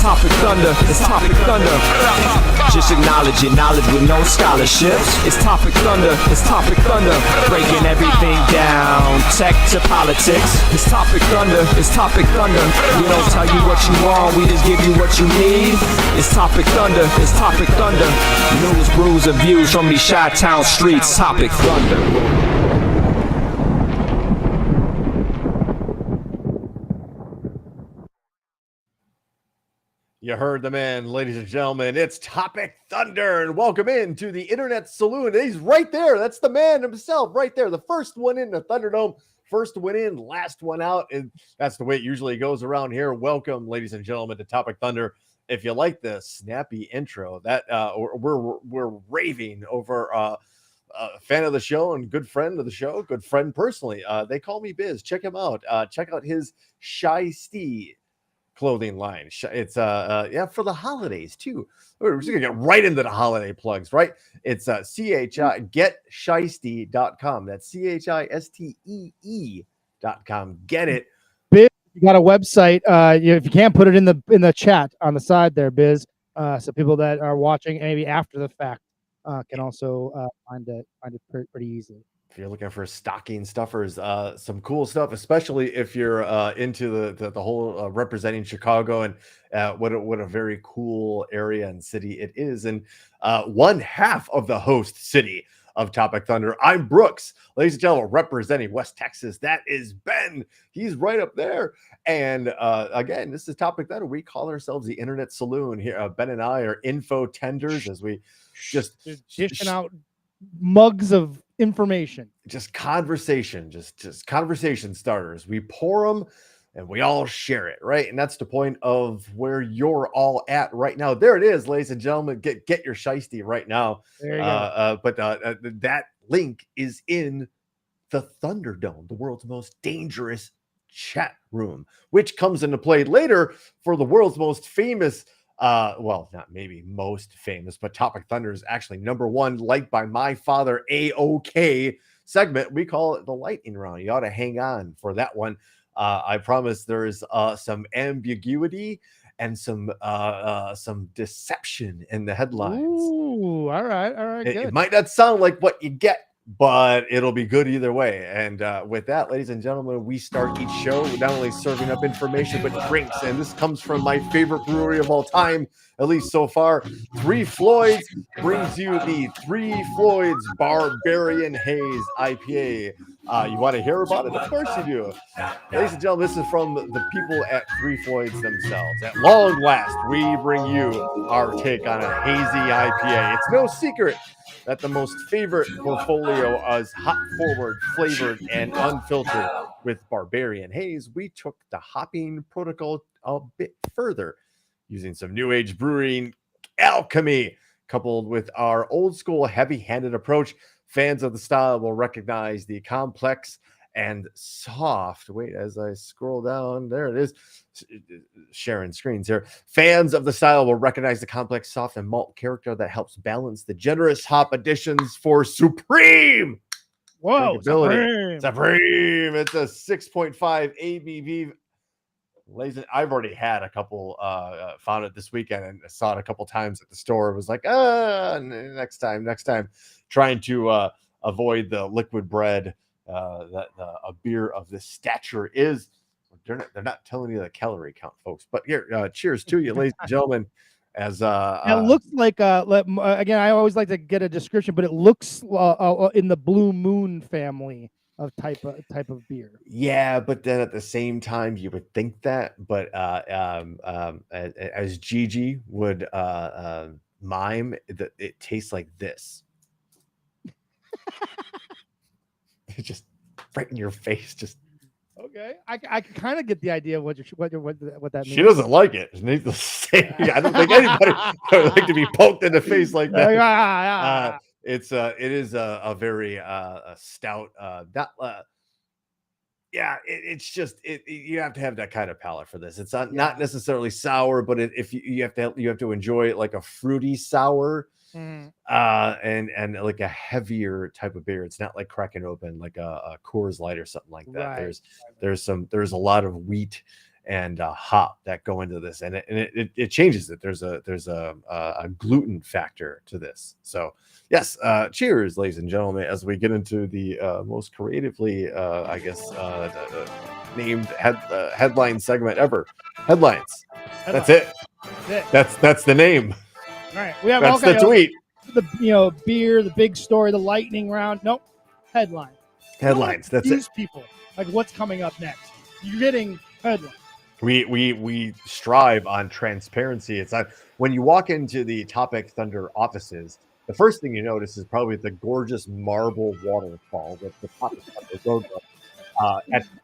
Topic Thunder, it's Topic Thunder. Just acknowledge it, knowledge with no scholarships. It's Topic Thunder, it's Topic Thunder. Breaking everything down, tech to politics. It's Topic Thunder, it's Topic Thunder. We don't tell you what you want, we just give you what you need. It's Topic Thunder, it's Topic Thunder. News, brews, and views from these Chi-Town streets. Topic Thunder. You heard the man, ladies and gentlemen. It's Topic Thunder, and welcome in to the Internet Saloon. He's right there. That's the man himself right there. The first one in the Thunderdome, first one in, last one out, and that's the way it usually goes around here. Welcome, ladies and gentlemen, to Topic Thunder. If you like the snappy intro, that we're raving over a fan of the show and good friend of the show, good friend personally. They call me Biz. Check him out. Check out his Shy clothing line. It's for the holidays too. We're just gonna get right into the holiday plugs, right? It's getshystie.com. That's CHISTEE.com. Get it. Biz, you got a website. If you can't put it in the chat on the side there, Biz, so people that are watching maybe after the fact can also find it pretty easily. If you're looking for stocking stuffers, some cool stuff, especially if you're into the whole representing Chicago and what a very cool area and city it is. And one half of the host city of Topic Thunder. I'm Brooks, ladies and gentlemen, representing West Texas. That is Ben. He's right up there. And again, this is Topic Thunder. We call ourselves the Internet Saloon here. Ben and I are info tenders as we just dishing out mugs of information, just conversation, just conversation starters. We pour them and we all share it, right? And that's the point of where you're all at right now. There it is, ladies and gentlemen. Get your shiesty right now. There you go. But that link is in the Thunderdome, the world's most dangerous chat room, which comes into play later for the world's most famous not maybe most famous, but Topic Thunder is actually number one, liked by my father, A-OK segment. We call it the lightning round. You ought to hang on for that one. I promise there's some ambiguity and some deception in the headlines. Ooh, all right, good. It might not sound like what you get, but it'll be good either way. And with that, ladies and gentlemen, we start each show with not only serving up information, but drinks. And this comes from my favorite brewery of all time, at least so far. Three Floyds brings you the Three Floyds Barbarian Haze IPA. You want to hear about it? Of course you do. Ladies and gentlemen, this is from the people at Three Floyds themselves. At long last, we bring you our take on a hazy IPA. It's no secret that the most favorite portfolio is hop forward, flavored, and unfiltered. With Barbarian Haze, we took the hopping protocol a bit further, using some new age brewing alchemy, coupled with our old school heavy-handed approach. Fans of the style will recognize the complex and soft. Wait, as I scroll down, there it is. Sharing screens here. Fans of the style will recognize the complex, soft, and malt character that helps balance the generous hop additions for supreme. Whoa, Supreme. It's a 6.5 ABV. I've already had a couple, found it this weekend and saw it a couple times at the store. It was like, next time. Trying to avoid the liquid bread that a beer of this stature is. They're not telling you the calorie count, folks. But here, cheers to you, ladies and gentlemen. As it looks like again, I always like to get a description, but it looks in the Blue Moon family of type of beer. Yeah, but then at the same time, you would think that. But as Gigi would mime, that it tastes like this. It's just right in your face, just. Okay, I can kind of get the idea of what that means. She doesn't like it. Needless to say, I don't think anybody would like to be poked in the face like that. It is a very stout. It's just you have to have that kind of palate for this. It's not necessarily sour, but if you have to enjoy it like a fruity sour. And like a heavier type of beer. It's not like cracking open like a Coors Light or something like that. Right. There's a lot of wheat and hop that go into this, and it changes it. There's a gluten factor to this. So yes, cheers, ladies and gentlemen, as we get into the most creatively, I guess, named headline segment ever. Headlines. That's it. That's the name. All right, we have That's all the tweet. The beer, the big story, the lightning round. Nope, headline. Headlines. That's it. People like what's coming up next. You're getting headlines. We strive on transparency. It's not when you walk into the Topic Thunder offices. The first thing you notice is probably the gorgeous marble waterfall with the Topic Thunder logo.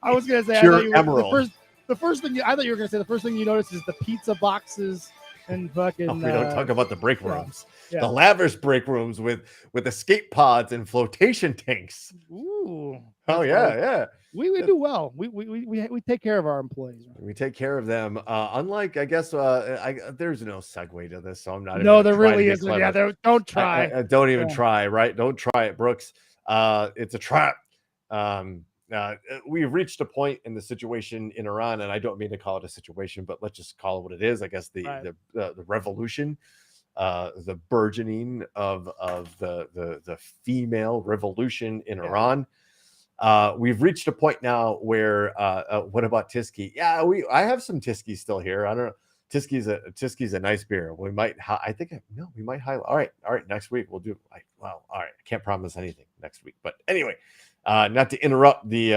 I was gonna say pure emerald. The first thing I thought you were gonna say the first thing you notice is the pizza boxes and fucking. We don't talk about the break rooms, yeah. The lavish break rooms with escape pods and flotation tanks. Ooh! Oh yeah. We do well. We take care of our employees. Right? We take care of them. Unlike, I guess, there's no segue to this, so I'm not. No, there really isn't. Yeah, don't try. Don't even try. Right? Don't try it, Brooks. It's a trap. We've reached a point in the situation in Iran, and I don't mean to call it a situation, but let's just call it what it is. I guess the revolution, the burgeoning of the female revolution in Iran. We've reached a point now where what about Tyskie? Yeah, I have some Tyskie still here. I don't know. Tysky's a nice beer. We might we might highlight. All right. Next week we'll do all right. I can't promise anything next week, but anyway, not to interrupt the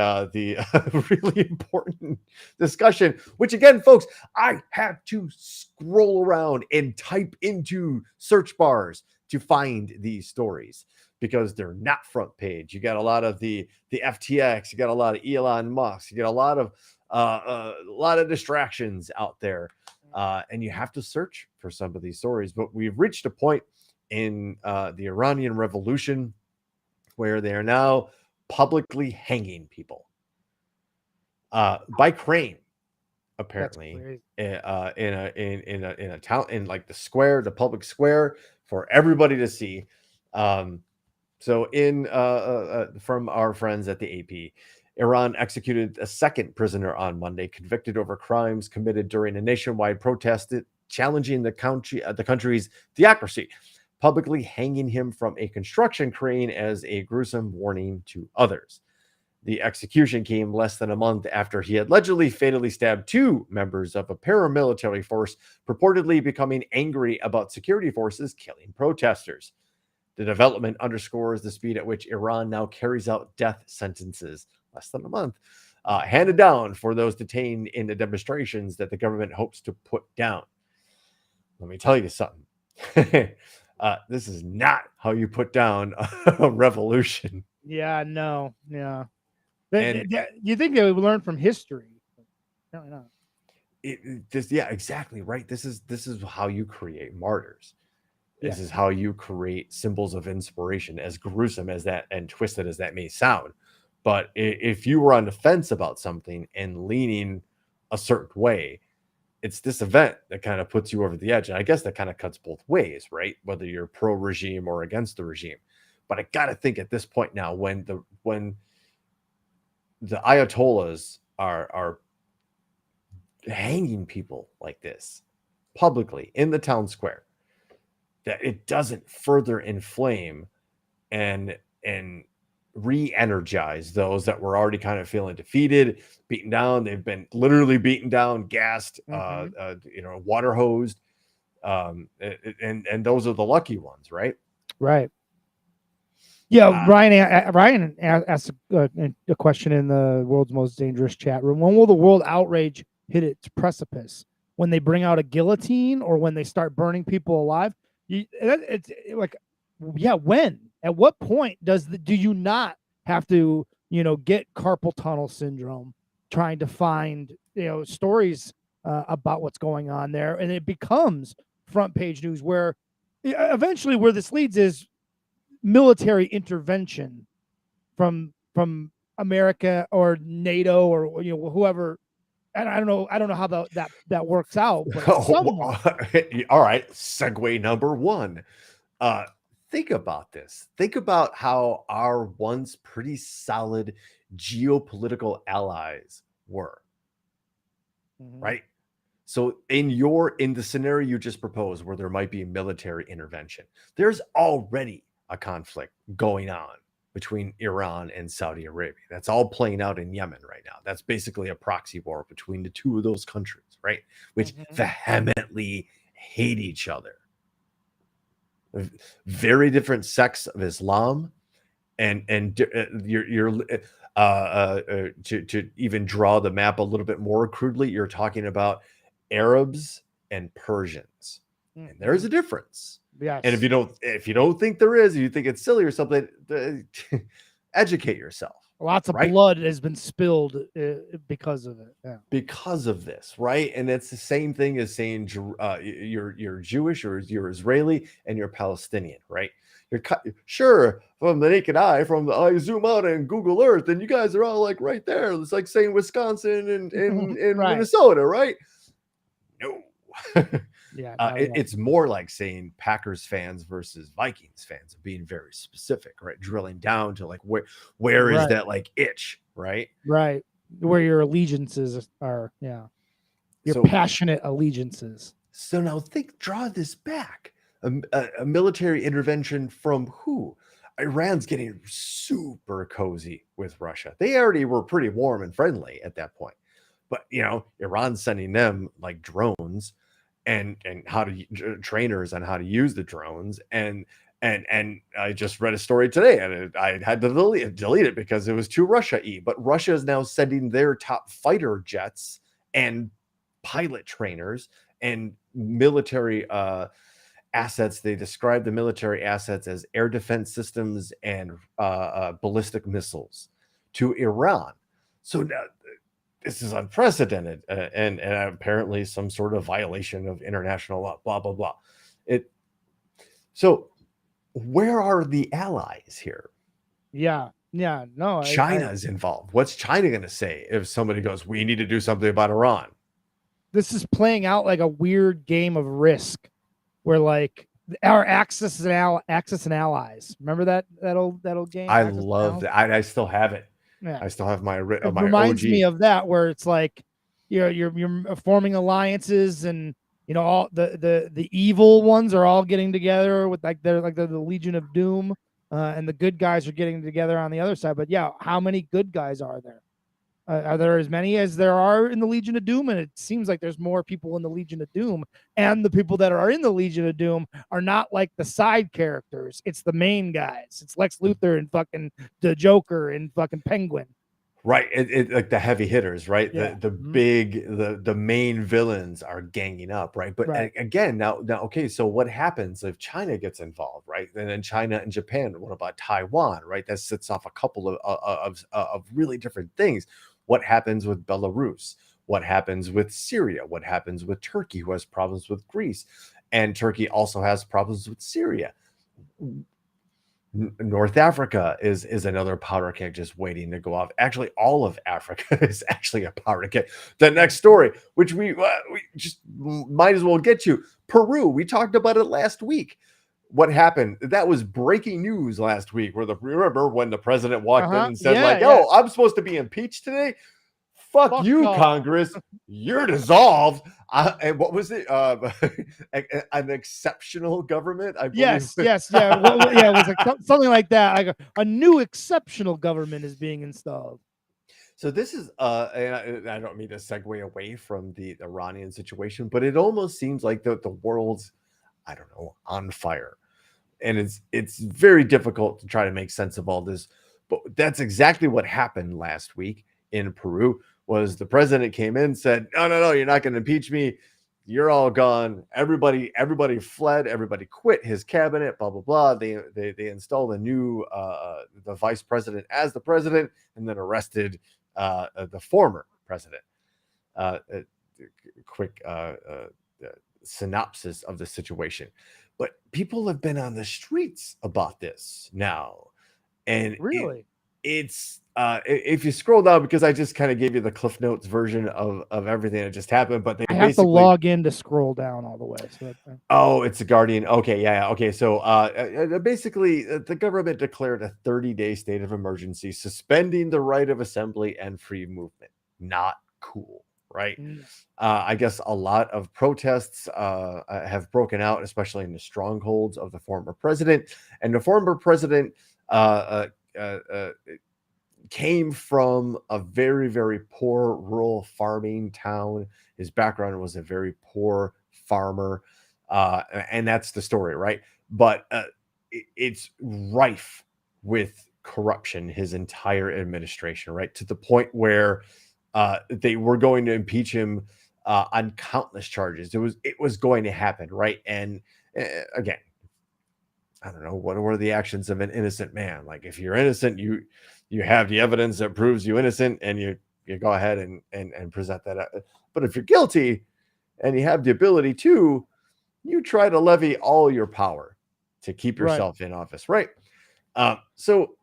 really important discussion, which again, folks, I have to scroll around and type into search bars to find these stories because they're not front page. You got a lot of the FTX, you got a lot of Elon Musk, you got a lot of distractions out there. And you have to search for some of these stories. But we've reached a point in the Iranian Revolution where they are now publicly hanging people by crane, apparently, in a town, in like the square, the public square, for everybody to see. So from our friends at the AP, Iran executed a second prisoner on Monday, convicted over crimes committed during a nationwide protest challenging the country's theocracy, publicly hanging him from a construction crane as a gruesome warning to others. The execution came less than a month after he had allegedly fatally stabbed two members of a paramilitary force, purportedly becoming angry about security forces killing protesters. The development underscores the speed at which Iran now carries out death sentences, less than a month, handed down for those detained in the demonstrations that the government hopes to put down. Let me tell you something. This is not how you put down a revolution. Yeah, no, yeah. You think they would learn from history? No, no. Exactly right. This is how you create martyrs. This is how you create symbols of inspiration, as gruesome as that and twisted as that may sound. But if you were on the fence about something and leaning a certain way, it's this event that kind of puts you over the edge. And I guess that kind of cuts both ways, right? Whether you're pro-regime or against the regime. But I got to think at this point now, when the Ayatollahs are hanging people like this publicly in the town square, that it doesn't further inflame and re-energize those that were already kind of feeling defeated, beaten down. They've been literally beaten down, gassed, water hosed, and those are the lucky ones, right? Right. Yeah, Ryan asked a question in the world's most dangerous chat room. When will the world outrage hit its precipice? When they bring out a guillotine or when they start burning people alive? It's like, yeah, when? At what point do you not have to, get carpal tunnel syndrome trying to find, stories about what's going on there, and it becomes front page news where eventually where this leads is military intervention from America or NATO or whoever. And I don't know how that works out. But all right, segue number one. Think about this. Think about how our once pretty solid geopolitical allies were. right? So in the scenario you just proposed, where there might be military intervention, there's already a conflict going on between Iran and Saudi Arabia. That's all playing out in Yemen right now. That's basically a proxy war between the two of those countries, right? Which vehemently hate each other. Very different sects of Islam, and to even draw the map a little bit more crudely, you're talking about Arabs and Persians, and there's a difference. Yes. And if you don't think there is, you think it's silly or something, educate yourself. Lots of right? blood has been spilled because of it. Yeah. Because of this, right? And it's the same thing as saying you're Jewish or you're Israeli and you're Palestinian, right? Sure, from the naked eye, I zoom out and Google Earth, and you guys are all like right there. It's like saying Wisconsin and Right. Minnesota, right? No. Yeah. It's more like saying Packers fans versus Vikings fans, being very specific, right? Drilling down to like where is that like itch, right? Right. Where your allegiances are, yeah. Your passionate allegiances. So now draw this back. A military intervention from who? Iran's getting super cozy with Russia. They already were pretty warm and friendly at that point. But, Iran's sending them like drones and how to trainers on how to use the drones. And I just read a story today, and I had to delete it because it was too Russia-y. But Russia is now sending their top fighter jets and pilot trainers and military assets. They describe the military assets as air defense systems and ballistic missiles to Iran. So now this is unprecedented and apparently some sort of violation of international law, blah, blah, blah. So where are the allies here? Yeah. No, China's involved. What's China going to say if somebody goes, we need to do something about Iran? This is playing out like a weird game of Risk, where like our Axis and Allies. Remember that old game? I love that. I still have it. Yeah. I still have my It my reminds OG. me of that, where it's like you're forming alliances, and all the evil ones are all getting together with they're the Legion of Doom, and the good guys are getting together on the other side. But yeah, how many good guys are there? Are there as many as there are in the Legion of Doom? And it seems like there's more people in the Legion of Doom, and the people that are in the Legion of Doom are not like the side characters. It's the main guys. It's Lex Luthor and fucking the Joker and fucking Penguin. Right. It like the heavy hitters, right? Yeah. The main villains are ganging up, right? But again, now, okay, so what happens if China gets involved, right? And then China and Japan, what about Taiwan, right? That sets off a couple of really different things. What happens with Belarus? What happens with Syria? What happens with Turkey, who has problems with Greece? And Turkey also has problems with Syria. North Africa is another powder keg just waiting to go off. Actually, all of Africa is actually a powder keg. The next story, which we just might as well get to, Peru. We talked about it last week. What happened? That was breaking news last week. Remember when the president walked in and said, I'm supposed to be impeached today? Fuck you, no. Congress. You're dissolved. And what was it? An exceptional government? I believe. Yes. Yeah. It was like something like that. Like a new exceptional government is being installed. So this is, and I don't mean to segue away from the Iranian situation, but it almost seems like the world's, I don't know, on fire. And it's very difficult to try to make sense of all this. But that's exactly what happened last week in Peru. Was the president came in, said, no, you're not going to impeach me. You're all gone. Everybody fled. Everybody quit his cabinet, blah, blah, blah. They installed a new, the vice president as the president, and then arrested the former president. Quick synopsis of the situation. But people have been on the streets about this now. And really, it's if you scroll down, because I just kind of gave you the Cliff Notes version of everything that just happened, but I have to log in to scroll down all the way. So it's a Guardian. Okay, yeah. Okay, so basically, the government declared a 30-day state of emergency, suspending the right of assembly and free movement. Not cool, right? Mm. I guess a lot of protests have broken out, especially in the strongholds of the former president. And the former president came from a very, very poor rural farming town. His background was a very poor farmer. And that's the story, right? But it's rife with corruption, his entire administration, right? To the point where they were going to impeach him on countless charges. It was going to happen, right? And again, I don't know, what are the actions of an innocent man? Like, if you're innocent, you have the evidence that proves you innocent, and you go ahead and present that. But if you're guilty and you have the ability to, you try to levy all your power to keep Right. yourself in office, right? So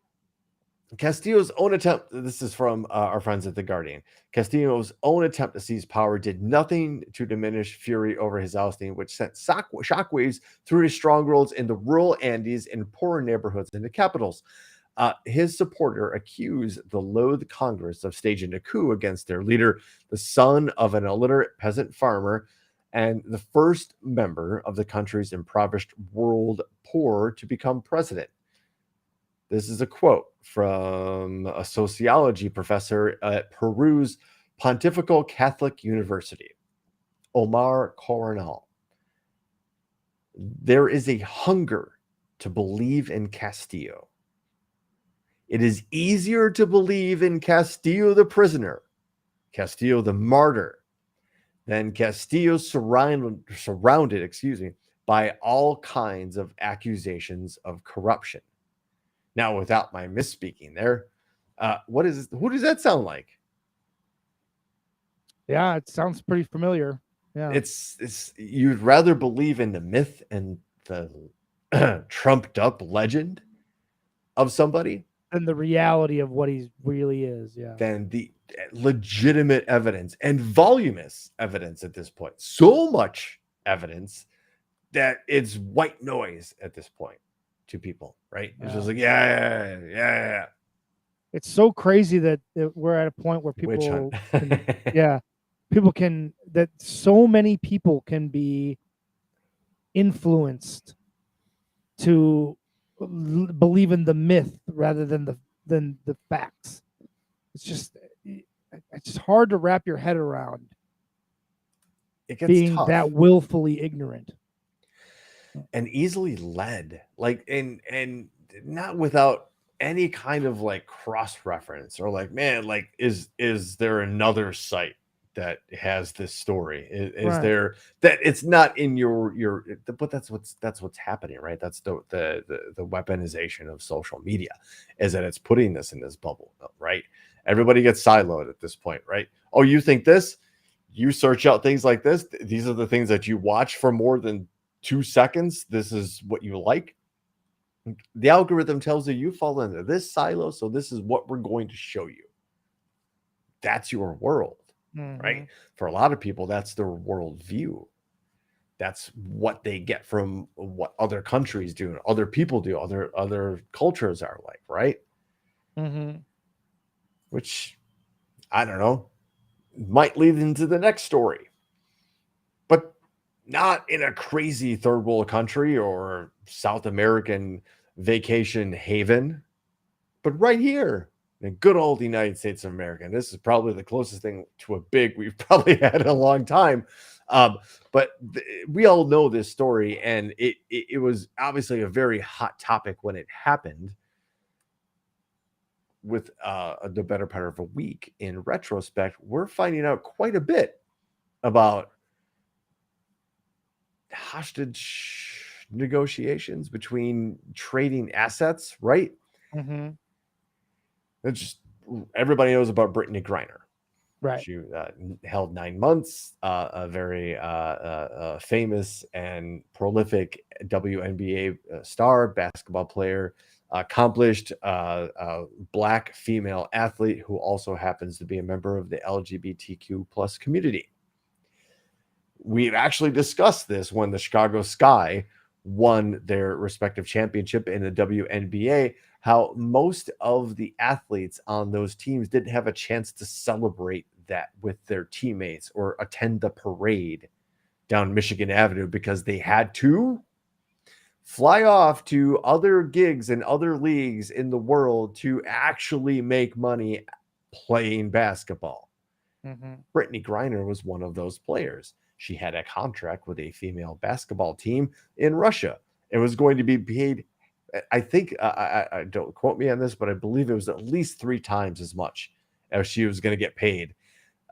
Castillo's own attempt, this is from our friends at The Guardian. Castillo's own attempt to seize power did nothing to diminish fury over his ousting, which sent shockwaves through his strongholds in the rural Andes and poorer neighborhoods in the capitals. His supporter accused the loathed Congress of staging a coup against their leader, the son of an illiterate peasant farmer, and the first member of the country's impoverished world poor to become president. This is a quote from a sociology professor at Peru's Pontifical Catholic University, Omar Coronel. There is a hunger to believe in Castillo. It is easier to believe in Castillo the prisoner, Castillo the martyr, than Castillo surrounded, by all kinds of accusations of corruption. Now, without my misspeaking there, who does that sound like? Yeah, it sounds pretty familiar. Yeah. It's you'd rather believe in the myth and the trumped up legend of somebody And the reality of what he really is. Yeah. than the legitimate evidence and voluminous evidence at this point. So much evidence that it's white noise at this point to people, right? It's just like, yeah. It's so crazy that we're at a point where Witch people, hunt. that so many people can be influenced to believe in the myth rather than the facts. It's just hard to wrap your head around It gets being tough. that willfully ignorant and easily led, like, and not without any kind of like cross reference or like, man, like, is there another site that has this story? Is Right. there that it's not in your but that's what's happening, right? That's the weaponization of social media, is that it's putting this in this bubble, right? Everybody gets siloed at this point, right? Oh, you think this? You search out things like this. These are the things that you watch for more than 2 seconds. This is what you like. The algorithm tells you fall into this silo, so this is what we're going to show you. That's your world, right? For a lot of people, that's their worldview. That's what they get from what other countries do, and other people do, other cultures are like, right? Which, I don't know, might lead into the next story, but not in a crazy third world country or South American vacation haven, but right here in the good old United States of America. And this is probably the closest thing to a big we've probably had in a long time. But we all know this story, and it was obviously a very hot topic when it happened. With the better part of a week in retrospect, we're finding out quite a bit about hostage negotiations between trading assets, right? It's just, everybody knows about Brittany Griner. Right. She held 9 months, a very famous and prolific WNBA star, basketball player, accomplished Black female athlete who also happens to be a member of the LGBTQ plus community. We've actually discussed this when the Chicago Sky won their respective championship in the WNBA, how most of the athletes on those teams didn't have a chance to celebrate that with their teammates or attend the parade down Michigan Avenue because they had to fly off to other gigs and other leagues in the world to actually make money playing basketball. Brittany Griner was one of those players. She had a contract with a female basketball team in Russia. It was going to be paid, I think, I don't quote me on this, but I believe it was at least 3 times as much as she was going to get paid.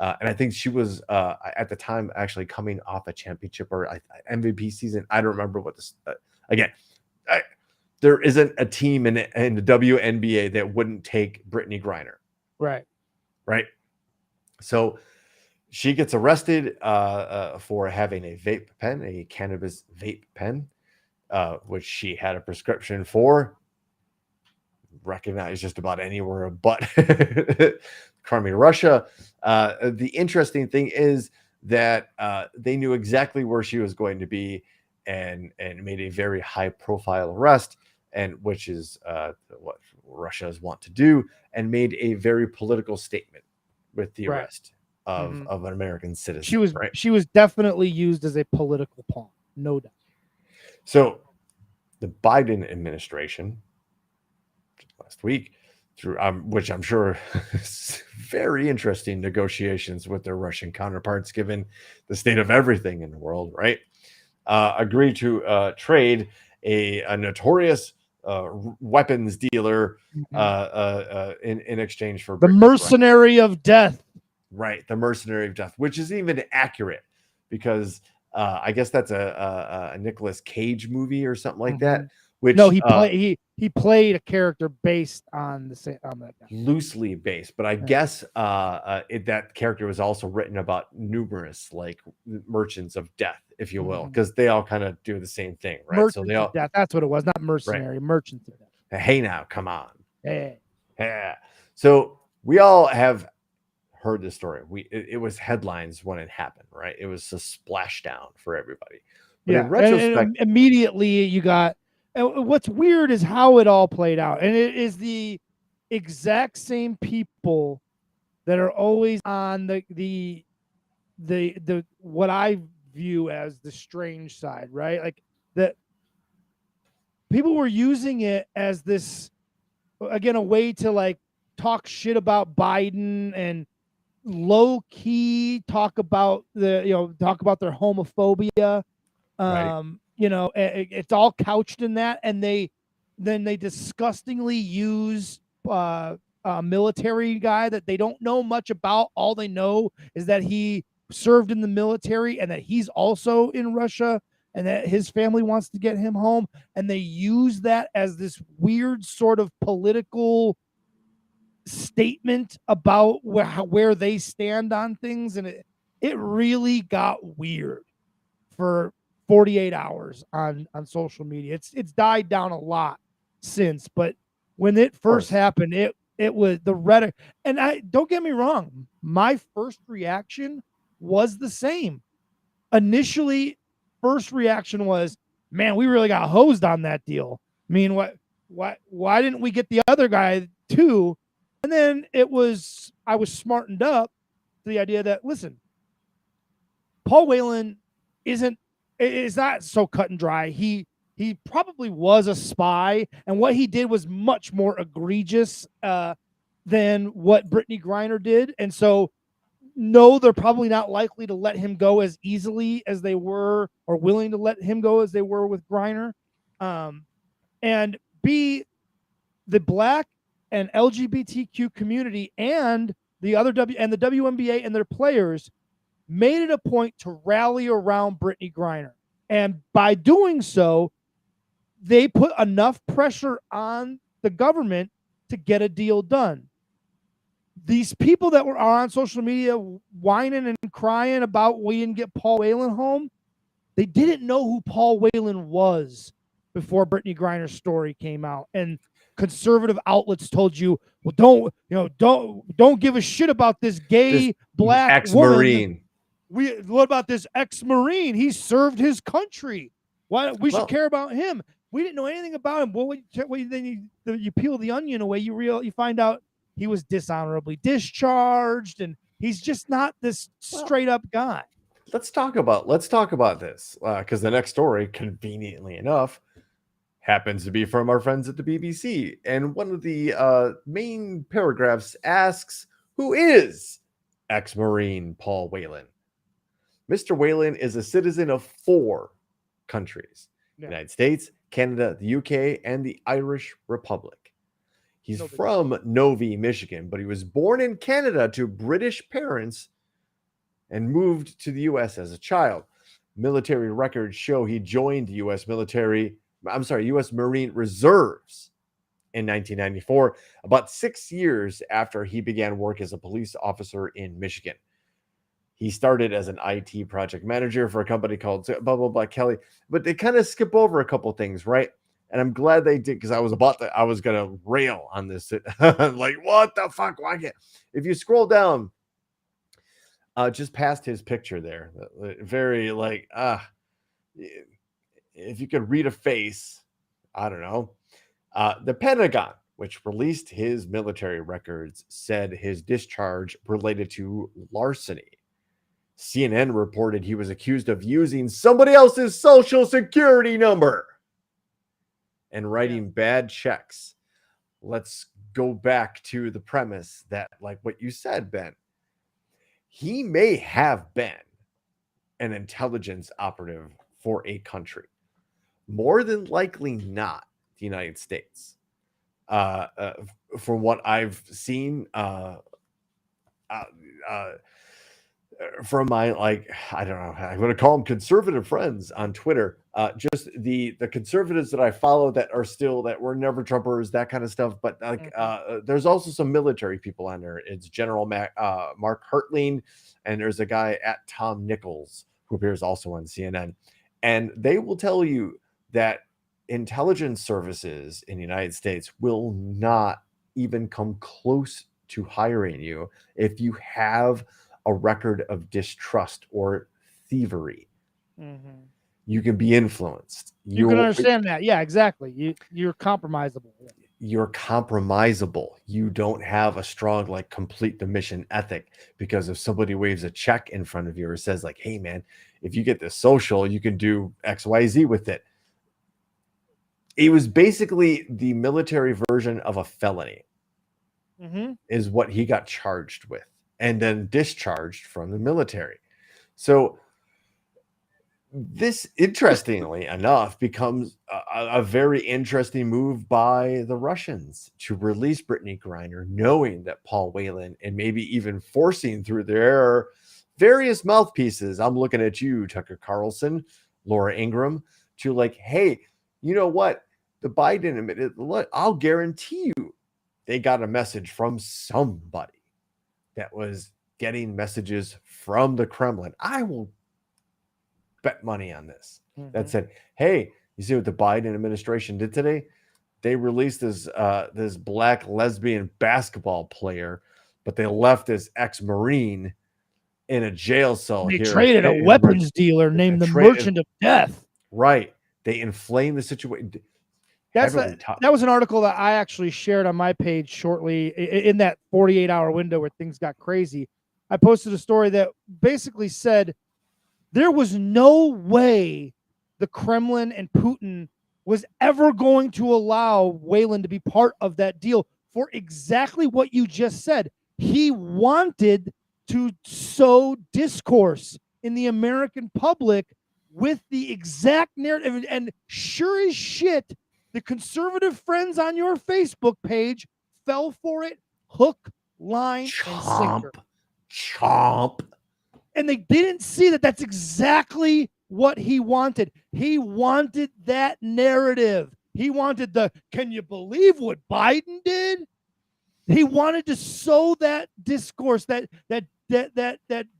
And I think she was at the time actually coming off a championship or MVP season. I don't remember what this. Again, there isn't a team in the WNBA that wouldn't take Brittany Griner. Right. So she gets arrested for having a vape pen, a cannabis vape pen, which she had a prescription for. Recognized just about anywhere but Crimea, Russia. The interesting thing is that they knew exactly where she was going to be and made a very high profile arrest, and which is what Russians want to do, and made a very political statement with the arrest of an American citizen. She was definitely used as a political pawn, no doubt. So the Biden administration last week, through which I'm sure is very interesting negotiations with their Russian counterparts, given the state of everything in the world, right? Agreed to trade a notorious weapons dealer in exchange for the mercenary of death. Right, the mercenary of death, which is even accurate because I guess that's a Nicolas Cage movie or something like that. Which no, he played a character based on that guy. Loosely based, but I guess that character was also written about numerous like merchants of death, if you will, because they all kind of do the same thing, right? Merchants so they all of death, that's what it was, not mercenary, merchants of death. Hey, now, come on. Hey. Yeah. So we all have heard this story. It was headlines when it happened, right? It was a splashdown for everybody. But in retrospect, and immediately you got. What's weird is how it all played out, and it is the exact same people that are always on the what I view as the strange side, right? Like that people were using it as this, again, a way to like talk shit about Biden and low key talk about their homophobia. It's all couched in that, and they disgustingly use a military guy that they don't know much about. All they know is that he served in the military and that he's also in Russia and that his family wants to get him home, and they use that as this weird sort of political statement about where they stand on things, and it really got weird for 48 hours on social media. It's died down a lot since, but when it first happened, it was the rhetoric. And I don't get me wrong, my first reaction was the same. Initially, first reaction was, man, we really got hosed on that deal. I mean, why didn't we get the other guy too? And then I was smartened up to the idea that, listen, Paul Whelan is not so cut and dry. He probably was a spy, and what he did was much more egregious than what Brittany Griner did. And so, no, they're probably not likely to let him go as easily as they were, or willing to let him go as they were with Griner. And B, the Black and LGBTQ community and the WNBA and their players made it a point to rally around Brittany Griner. And by doing so, they put enough pressure on the government to get a deal done. These people that were on social media whining and crying about we didn't get Paul Whelan home, they didn't know who Paul Whelan was before Brittany Griner's story came out. And conservative outlets told you, well, don't give a shit about this gay Black ex-Marine. What about this ex-Marine? He served his country. Why we should care about him? We didn't know anything about him. Well, then you peel the onion away, you find out he was dishonorably discharged, and He's just not this straight up guy. Let's talk about this because the next story, conveniently enough, happens to be from our friends at the BBC, and one of the main paragraphs asks, "Who is ex-Marine Paul Whelan?" Mr. Whelan is a citizen of 4 countries: United States, Canada, the UK, and the Irish Republic. He's from Novi, Michigan, but he was born in Canada to British parents and moved to the U.S. as a child. Military records show he joined the U.S. U.S. Marine Reserves in 1994, about 6 years after he began work as a police officer in Michigan. He started as an IT project manager for a company called blah, blah, blah, Kelly. But they kind of skip over a couple things, right? And I'm glad they did, because I was going to rail on this. Like, what the fuck? Why can't? If you scroll down, just past his picture there, very like, if you could read a face, I don't know. The Pentagon, which released his military records, said his discharge related to larceny. CNN reported he was accused of using somebody else's social security number and writing bad checks. Let's go back to the premise that, like what you said, Ben, he may have been an intelligence operative for a country. More than likely not the United States. From what I've seen, from my, like, I don't know, I'm going to call them conservative friends on Twitter, just the conservatives that I follow that were never Trumpers, that kind of stuff. But like, there's also some military people on there. It's General Mark Hertling, and there's a guy at Tom Nichols who appears also on CNN, and they will tell you that intelligence services in the United States will not even come close to hiring you if you have a record of distrust or thievery. Mm-hmm. You can be influenced. You can understand that. Yeah, exactly. You're compromisable. You're compromisable. You don't have a strong, like, complete the mission ethic, because if somebody waves a check in front of you or says like, hey man, if you get this social, you can do XYZ with it. It was basically the military version of a felony, is what he got charged with, and then discharged from the military. So this, interestingly enough, becomes a very interesting move by the Russians to release Brittany Griner, knowing that Paul Whelan, and maybe even forcing through their various mouthpieces, I'm looking at you, Tucker Carlson, Laura Ingraham, to like, hey, you know what? The Biden, I'll guarantee you they got a message from somebody that was getting messages from the Kremlin. I will bet money on this. That said, hey, you see what the Biden administration did today? They released this black lesbian basketball player, but they left this ex-Marine in a jail cell. They traded a weapons dealer named the Merchant of Death. Right. They inflame the situation. That was an article that I actually shared on my page shortly in that 48-hour window where things got crazy. I posted a story that basically said there was no way the Kremlin and Putin was ever going to allow Whelan to be part of that deal for exactly what you just said. He wanted to sow discourse in the American public with the exact narrative. And sure as shit, the conservative friends on your Facebook page fell for it, hook, line, and sinker. Chomp. And they didn't see that that's exactly what he wanted. He wanted that narrative. He wanted can you believe what Biden did? He wanted to sow that discourse, that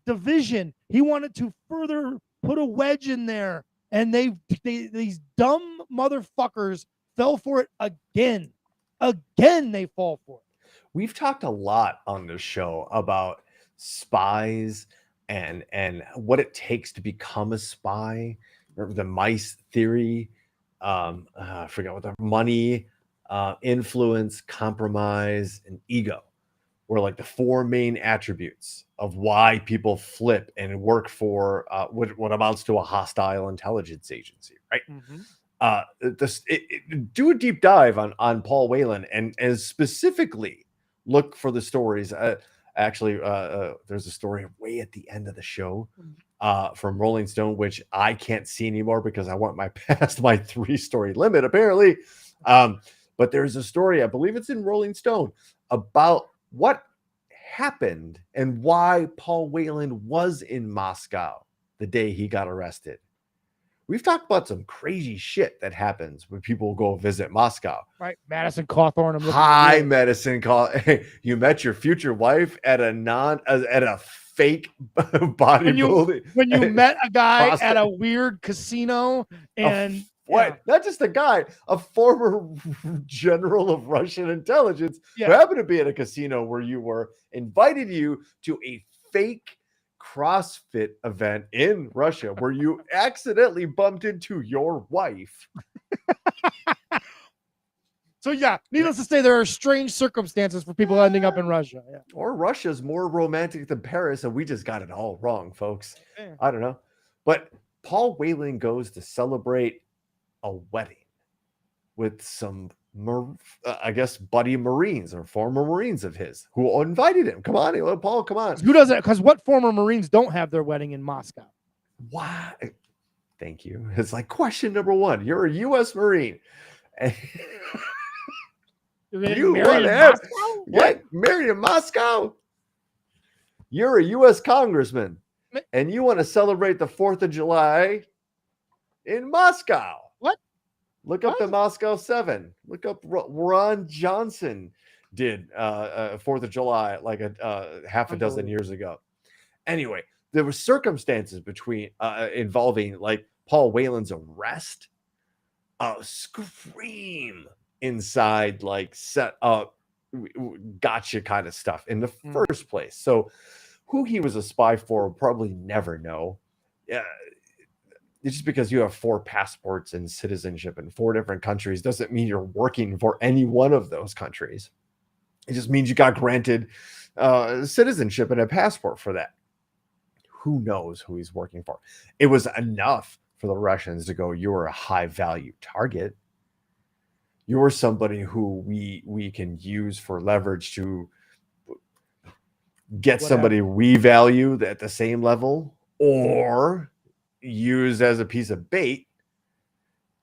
division. He wanted to further put a wedge in there. And these dumb motherfuckers fell for it again. Again, they fall for it. We've talked a lot on this show about spies and what it takes to become a spy, or the mice theory. I forget what the money, influence, compromise, and ego. were like the four main attributes of why people flip and work for what amounts to a hostile intelligence agency, right? Do a deep dive on Paul Whelan and specifically look for the stories. There's a story way at the end of the show from Rolling Stone, which I can't see anymore because I went past my 3-story limit, apparently. But there's a story, I believe it's in Rolling Stone, about what happened and why Paul Whelan was in Moscow the day he got arrested. We've talked about some crazy shit that happens when people go visit Moscow. Right. Madison Cawthorn. Hi, Madison. You met your future wife at a fake bodybuilding. When you met a guy at a weird casino and what? Not just a guy, a former general of Russian intelligence who happened to be at a casino where you were, invited you to a fake CrossFit event in Russia where you accidentally bumped into your wife. So needless to say, there are strange circumstances for people ending up in Russia. Yeah. Or Russia's more romantic than Paris, and we just got it all wrong, folks. I don't know. But Paul Whelan goes to celebrate a wedding with some buddy Marines or former Marines of his who invited him. Come on, Paul, come on. Who doesn't? Because what former Marines don't have their wedding in Moscow? Why? Thank you. It's like question number one. You're a U.S. Marine. You married in Moscow? You're a U.S. congressman, and you want to celebrate the 4th of July in Moscow. What? Look up the Moscow 7. Look up Ron Johnson did 4th of July like a half a dozen years ago. Anyway, there were circumstances involving like Paul Whelan's arrest. Scream inside like set up gotcha kind of stuff in the first place. So who he was a spy for, we'll probably never know. Just because you have 4 passports and citizenship in 4 different countries doesn't mean you're working for any one of those countries. It just means you got granted citizenship and a passport for that. Who knows who he's working for? It was enough for the Russians to go, you were a high value target. You're somebody who we can use for leverage to get somebody we value at the same level, or use as a piece of bait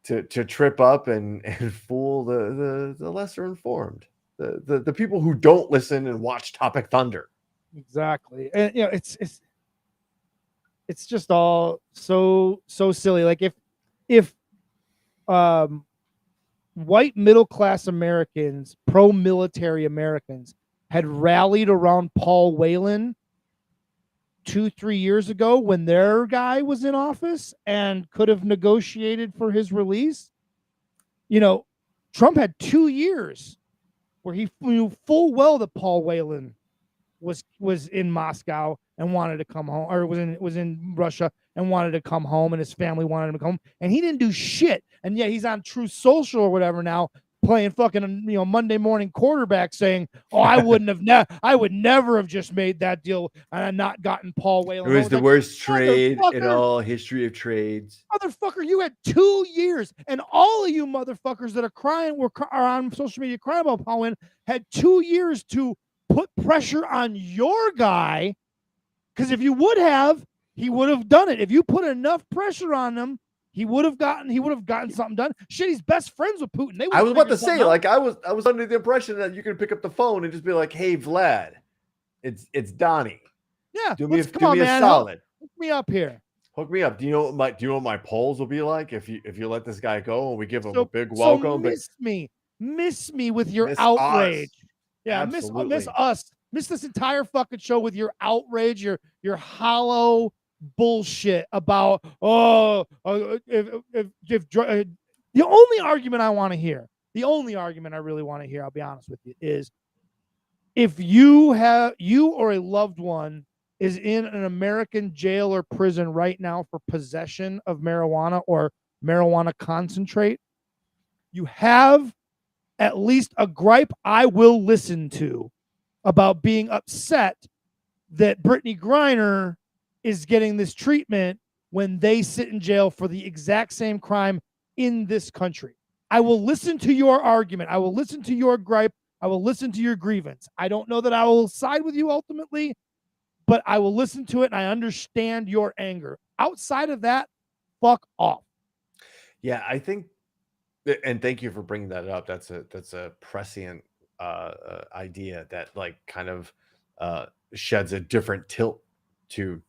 to trip up and fool the lesser informed, the people who don't listen and watch Topic Thunder. Exactly. And it's just all so silly. Like if white middle class Americans, pro-military Americans, had rallied around Paul Whelan 2-3 years ago when their guy was in office and could have negotiated for his release, Trump had 2 years where he knew full well that Paul Whelan was in Moscow and wanted to come home, or was in Russia and wanted to come home, and his family wanted him to come home, and he didn't do shit. And he's on True Social or whatever now, playing fucking Monday morning quarterback, saying, "Oh, I would never have just made that deal and not gotten Paul Whelan." It was the worst trade in all history of trades. Motherfucker, you had 2 years, and all of you motherfuckers that are on social media crying about Paul Whelan had 2 years to put pressure on your guy, because if you would have, he would have done it. If you put enough pressure on him, he would have gotten something done. Shit, he's best friends with Putin. I was about to say, like, I was under the impression that you could pick up the phone and just be like, "Hey, Vlad, it's Donnie. Yeah, do me a solid. Hook me up here. Hook me up. Do you know what my polls will be like if you let this guy go and we give him a big welcome? Miss me with your outrage. Us. Yeah, miss us. Miss this entire fucking show with your outrage, your hollow bullshit about if the only argument I want to hear, the only argument I really want to hear, I'll be honest with you, is if you or a loved one is in an American jail or prison right now for possession of marijuana or marijuana concentrate, you have at least a gripe I will listen to. about being upset that Brittany Griner is getting this treatment when they sit in jail for the exact same crime in this country. I will listen to your argument. I will listen to your gripe. I will listen to your grievance. I don't know that I will side with you ultimately, but I will listen to it and I understand your anger. Outside of that, fuck off. Yeah, I think, and thank you for bringing that up. That's a prescient idea that like kind of sheds a different tilt to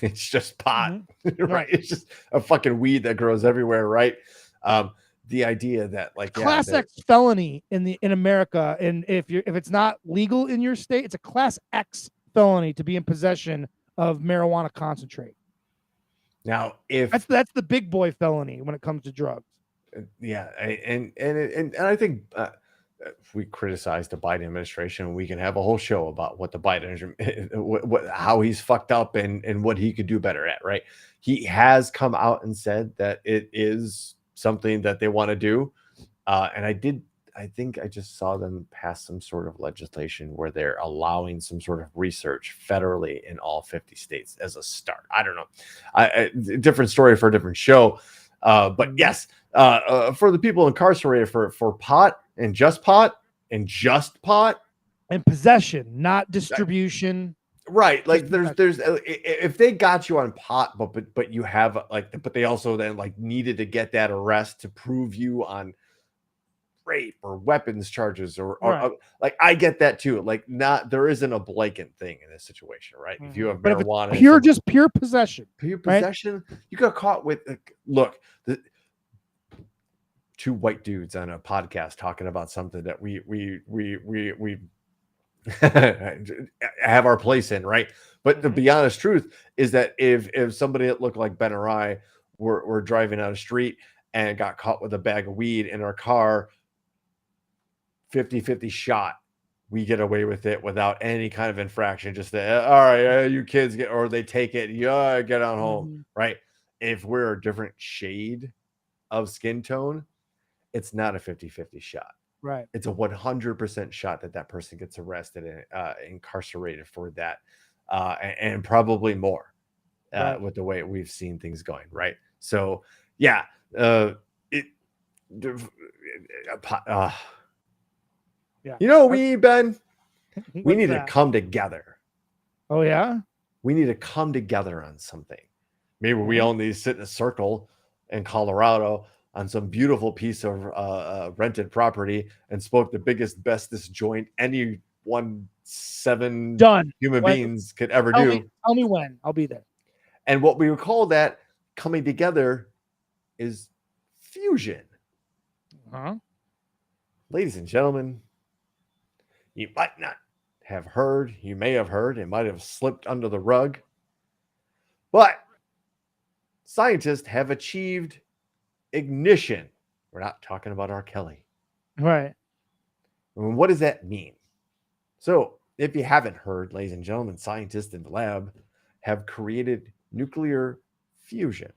it's just pot, right? It's just a fucking weed that grows everywhere, right? The idea that like Class X felony in America, and if it's not legal in your state, it's a Class X felony to be in possession of marijuana concentrate. Now, if that's the big boy felony when it comes to drugs. Yeah, and I think if we criticize the Biden administration, we can have a whole show about what the Biden, how he's fucked up and what he could do better at. Right? He has come out and said that it is something that they want to do, and I think I just saw them pass some sort of legislation where they're allowing some sort of research federally in all 50 states as a start. I don't know. Different story for a different show. But yes, for the people incarcerated for pot and just pot and possession, not distribution. Right. Like there's if they got you on pot, but you have but they also then like needed to get that arrest to prove you on rape or weapons charges or like I get that too. Like there isn't a blanket thing in this situation, right? If you have marijuana, if pure possession, you got caught with look, the two white dudes on a podcast talking about something that we have our place in, right? But to be honest, truth is that if somebody that looked like Ben or I were driving down a street and got caught with a bag of weed in our car, 50-50 shot, we get away with it without any kind of infraction. Just that, all right, you kids get, or they take it, get on home, right? If we're a different shade of skin tone, it's not a 50-50 shot. Right. It's a 100% shot that person gets arrested and incarcerated for that, and probably more with the way we've seen things going, right? So, yeah, yeah. You know, Ben, we need to come together. Oh, yeah? We need to come together on something. Maybe we all need to sit in a circle in Colorado on some beautiful piece of rented property and smoke the biggest, bestest joint any 7 human beings could ever do. Tell me when. I'll be there. And what we would call that coming together is fusion. Ladies and gentlemen, you might not have heard, you may have heard, it might have slipped under the rug, but scientists have achieved ignition. We're not talking about R. Kelly. Right. And what does that mean? So, if you haven't heard, ladies and gentlemen, scientists in the lab have created nuclear fusion,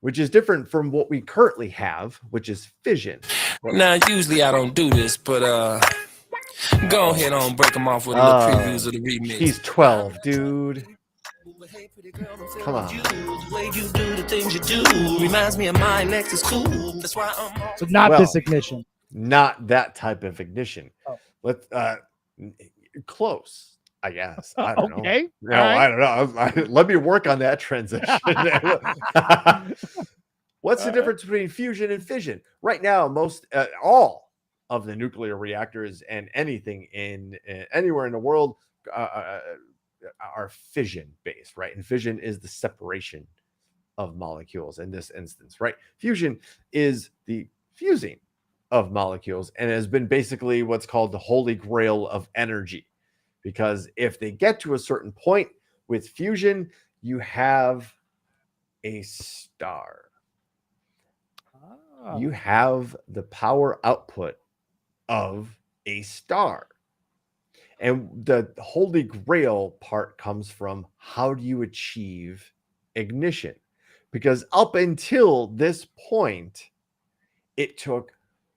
which is different from what we currently have, which is fission. Now, usually I don't do this, but go ahead on, break them off with a little previews of the remix. He's 12, dude. Come on. Reminds me of my next to school. That's why I'm so not this ignition. Not that type of ignition. Oh. Let's close, I guess. I don't know. No, right. I don't know. Let me work on that transition. What's the difference between fusion and fission? Right now, most all of the nuclear reactors and anything in anywhere in the world are fission based, right? And fission is the separation of molecules in this instance, right? Fusion is the fusing of molecules and has been basically what's called the holy grail of energy, because if they get to a certain point with fusion, you have a star. You have the power output of a star. And the holy grail part comes from how do you achieve ignition? Because up until this point, it took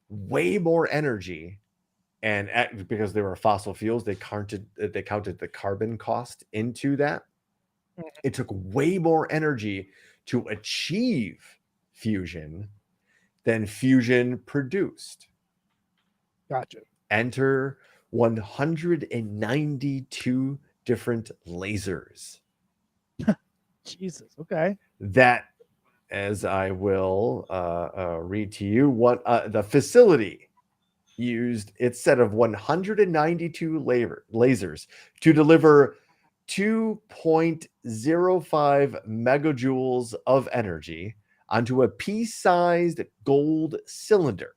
way more energy and because they were fossil fuels, they counted the carbon cost into that. It took way more energy to achieve fusion than fusion produced. Gotcha. Enter 192 different lasers. Jesus. Okay. That, as I will read to you, what the facility used its set of 192 lasers to deliver 2.05 megajoules of energy onto a pea-sized gold cylinder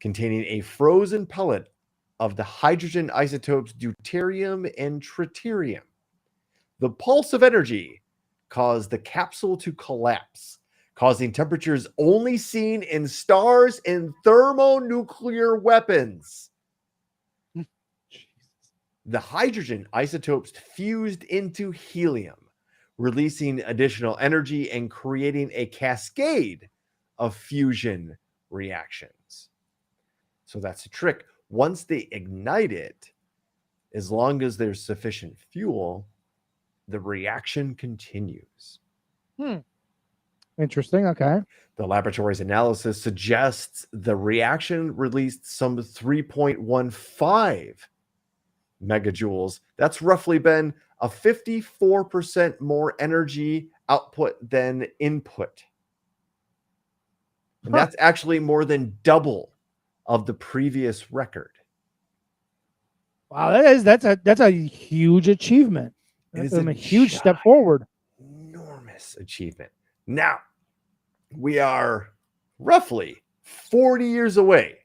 containing a frozen pellet of the hydrogen isotopes deuterium and tritium. The pulse of energy caused the capsule to collapse, causing temperatures only seen in stars and thermonuclear weapons. The hydrogen isotopes fused into helium, releasing additional energy and creating a cascade of fusion reactions. So that's a trick. Once they ignite it, as long as there's sufficient fuel, the reaction continues. Interesting. Okay. The laboratory's analysis suggests the reaction released some 3.15 megajoules. That's roughly been a 54% more energy output than input. And that's actually more than double of the previous record. Wow, that's a huge achievement. That's a huge step forward. Enormous achievement. Now, we are roughly 40 years away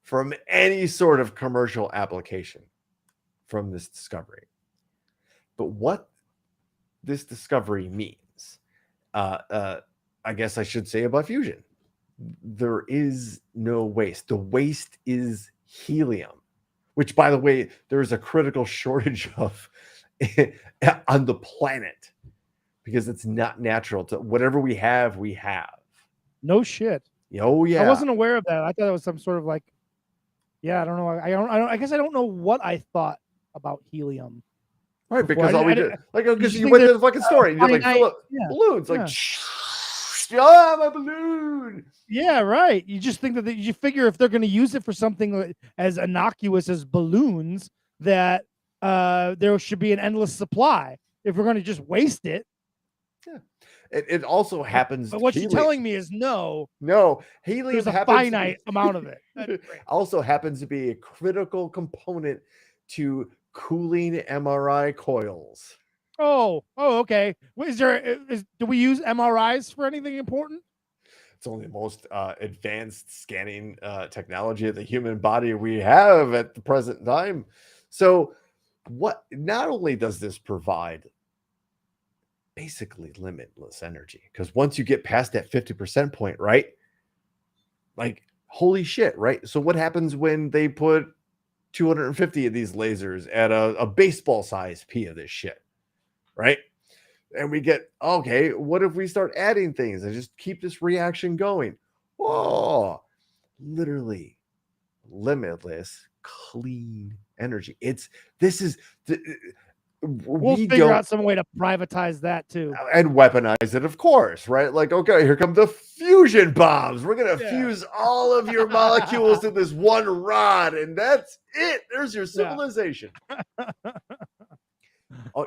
from any sort of commercial application from this discovery. But what this discovery means, I guess I should say about fusion, there is no waste. The waste is helium, which, by the way, there is a critical shortage of on the planet because it's not natural. To whatever we have, we have. No shit. Oh yeah. I wasn't aware of that. I thought it was some sort of like, yeah, I don't know. I guess I don't know what I thought about helium. Right, because all we did, like, because you you think went to there's the fucking store and you like fill up balloons, like, my balloon. Yeah, right. You just think that you figure if they're going to use it for something as innocuous as balloons, that there should be an endless supply. If we're going to just waste it. Yeah. It also happens. But what you're telling me is no. Helium there's a finite amount of it. Also happens to be a critical component to cooling MRI coils. Oh, okay. Do we use MRIs for anything important? It's only the most advanced scanning technology of the human body we have at the present time. So, not only does this provide basically limitless energy, because once you get past that 50% point, right? Like, holy shit, right? So what happens when they put 250 of these lasers at a baseball size P of this shit, right? And we get, okay, what if we start adding things and just keep this reaction going? Oh, literally limitless clean energy. We'll figure out some way to privatize that too. And weaponize it, of course, right? Like, okay, here come the fusion bombs. We're going to fuse all of your molecules in this one rod, and that's it. There's your civilization.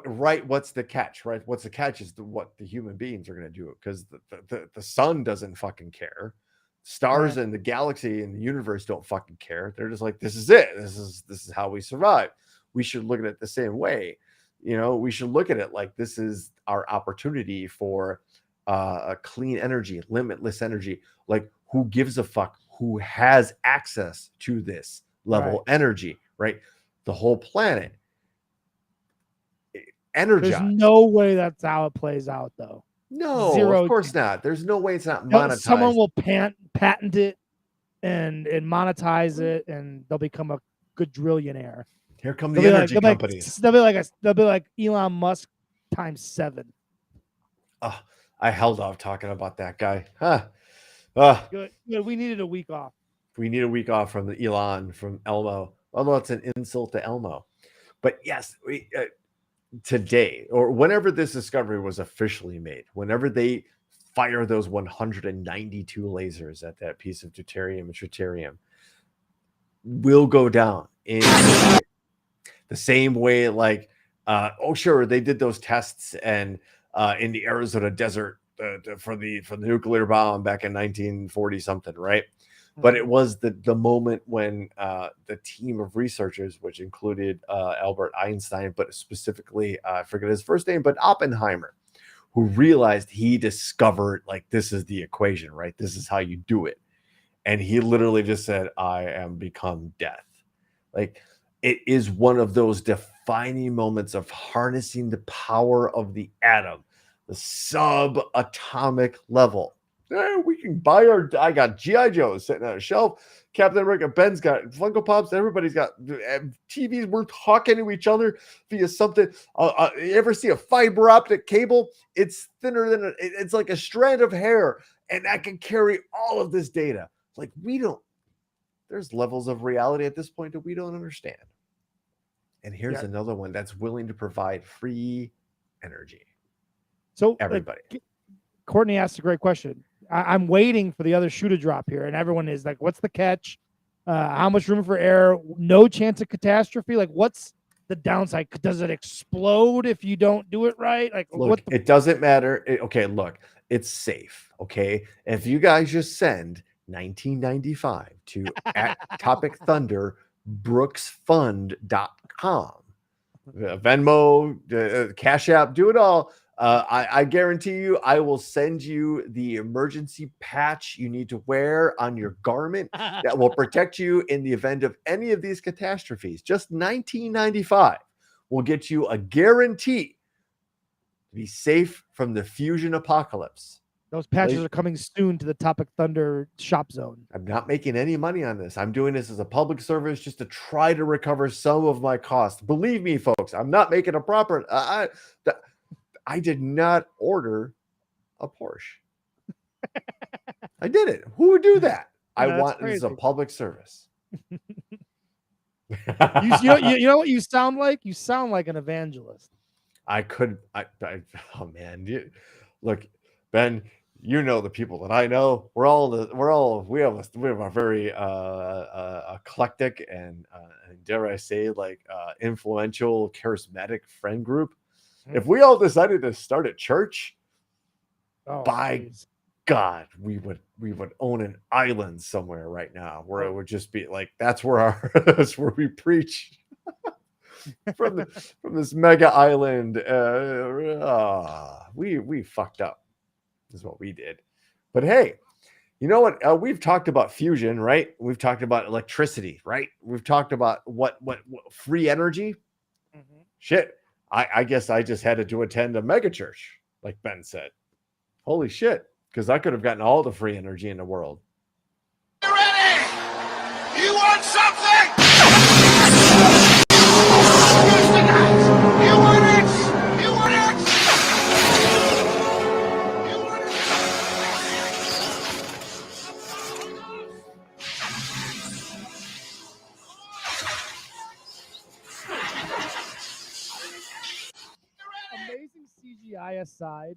Right. What's the catch, right? What's the catch is what the human beings are going to do, because the sun doesn't fucking care. Stars and the galaxy and the universe don't fucking care. They're just like, this is it. This is how we survive. We should look at it the same way. You know, we should look at it like this is our opportunity for a clean energy, limitless energy. Like, who gives a fuck who has access to this level energy, right? The whole planet. Energized. There's no way that's how it plays out, though. No, of course not. There's no way it's not monetized. Someone will patent it and monetize it, and they'll become a quadrillionaire. Here come the energy companies. They'll be like Elon Musk times 7. I held off talking about that guy. Good. We needed a week off. We need a week off from the Elon, from Elmo. although it's an insult to Elmo. But yes, today or whenever this discovery was officially made, whenever they fire those 192 lasers at that piece of deuterium and tritium, will go down in the same way like sure, they did those tests and in the Arizona desert for the nuclear bomb back in 1940 something, right? But it was the moment when the team of researchers, which included Albert Einstein, but specifically I forget his first name, but Oppenheimer, who realized he discovered like this is the equation, right? This is how you do it. And he literally just said, I am become death. Like, it is one of those defining moments of harnessing the power of the atom, the subatomic level. We can buy I got G.I. Joes sitting on a shelf. Captain America, Ben's got Funko Pops. Everybody's got TVs. We're talking to each other via something. You ever see a fiber optic cable? It's thinner than it's like a strand of hair, and that can carry all of this data. Like, there's levels of reality at this point that we don't understand. And here's another one that's willing to provide free energy. So everybody. Courtney asked a great question. I'm waiting for the other shoe to drop here, and everyone is like, what's the catch? How much room for error? No chance of catastrophe? Like, what's the downside? Does it explode if you don't do it right? Like, look, it doesn't matter. Okay, look, it's safe. Okay. If you guys just send 1995 to at Topic Thunder, brooksfund.com, Venmo, Cash App, do it all. I guarantee you, I will send you the emergency patch you need to wear on your garment that will protect you in the event of any of these catastrophes. Just $19.95 will get you a guarantee to be safe from the fusion apocalypse. Those patches are coming soon to the Topic Thunder shop zone. I'm not making any money on this. I'm doing this as a public service just to try to recover some of my costs. Believe me, folks, I'm not making a profit. I did not order a Porsche. I did it. Who would do that? I want this as a public service. You know what you sound like? You sound like an evangelist. Oh man, look, Ben, you know the people that I know. We have a very eclectic and dare I say, like influential, charismatic friend group. If we all decided to start a church, God, we would own an island somewhere right now where it would just be like that's where we preach from this mega island. We fucked up. Is what we did. But hey, you know what? We've talked about fusion, right? We've talked about electricity, right? We've talked about what free energy. Mm-hmm. Shit. I guess I just had to attend a mega church, like Ben said. Holy shit. Because I could have gotten all the free energy in the world. You ready? You want something? You want it? You want it? You want it? Amazing CGI aside,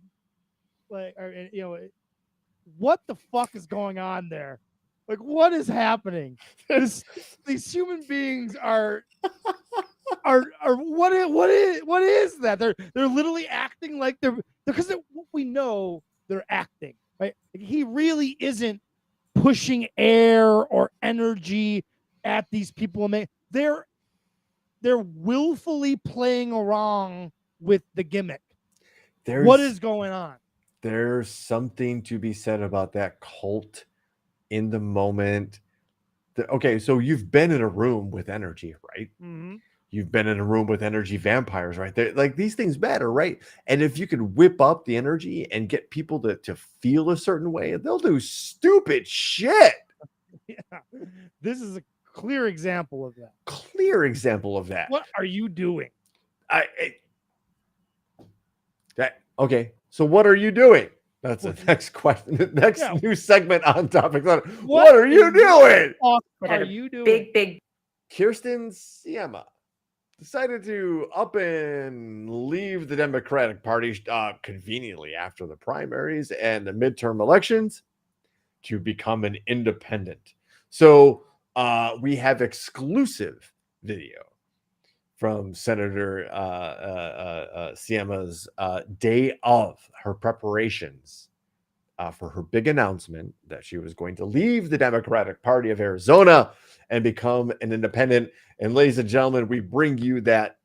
what the fuck is going on there? Like, what is happening? These human beings are what is that? They're literally acting like because we know they're acting, right? Like, he really isn't pushing air or energy at these people. They're willfully playing around with the gimmick. What is going on? There's something to be said about that cult in the moment. Okay, so you've been in a room with energy, right? Mm-hmm. You've been in a room with energy vampires, right? Like, these things matter, right? And if you can whip up the energy and get people to feel a certain way, they'll do stupid shit. Yeah, this is a clear example of that. What are you doing? Okay, so what are you doing? That's the next question. The next new segment on Topic. What are you doing? What are you doing? Big Kirsten Sinema decided to up and leave the Democratic Party conveniently after the primaries and the midterm elections to become an independent. So we have exclusive video from Senator Sinema's day of her preparations for her big announcement that she was going to leave the Democratic Party of Arizona and become an independent. And ladies and gentlemen, we bring you that.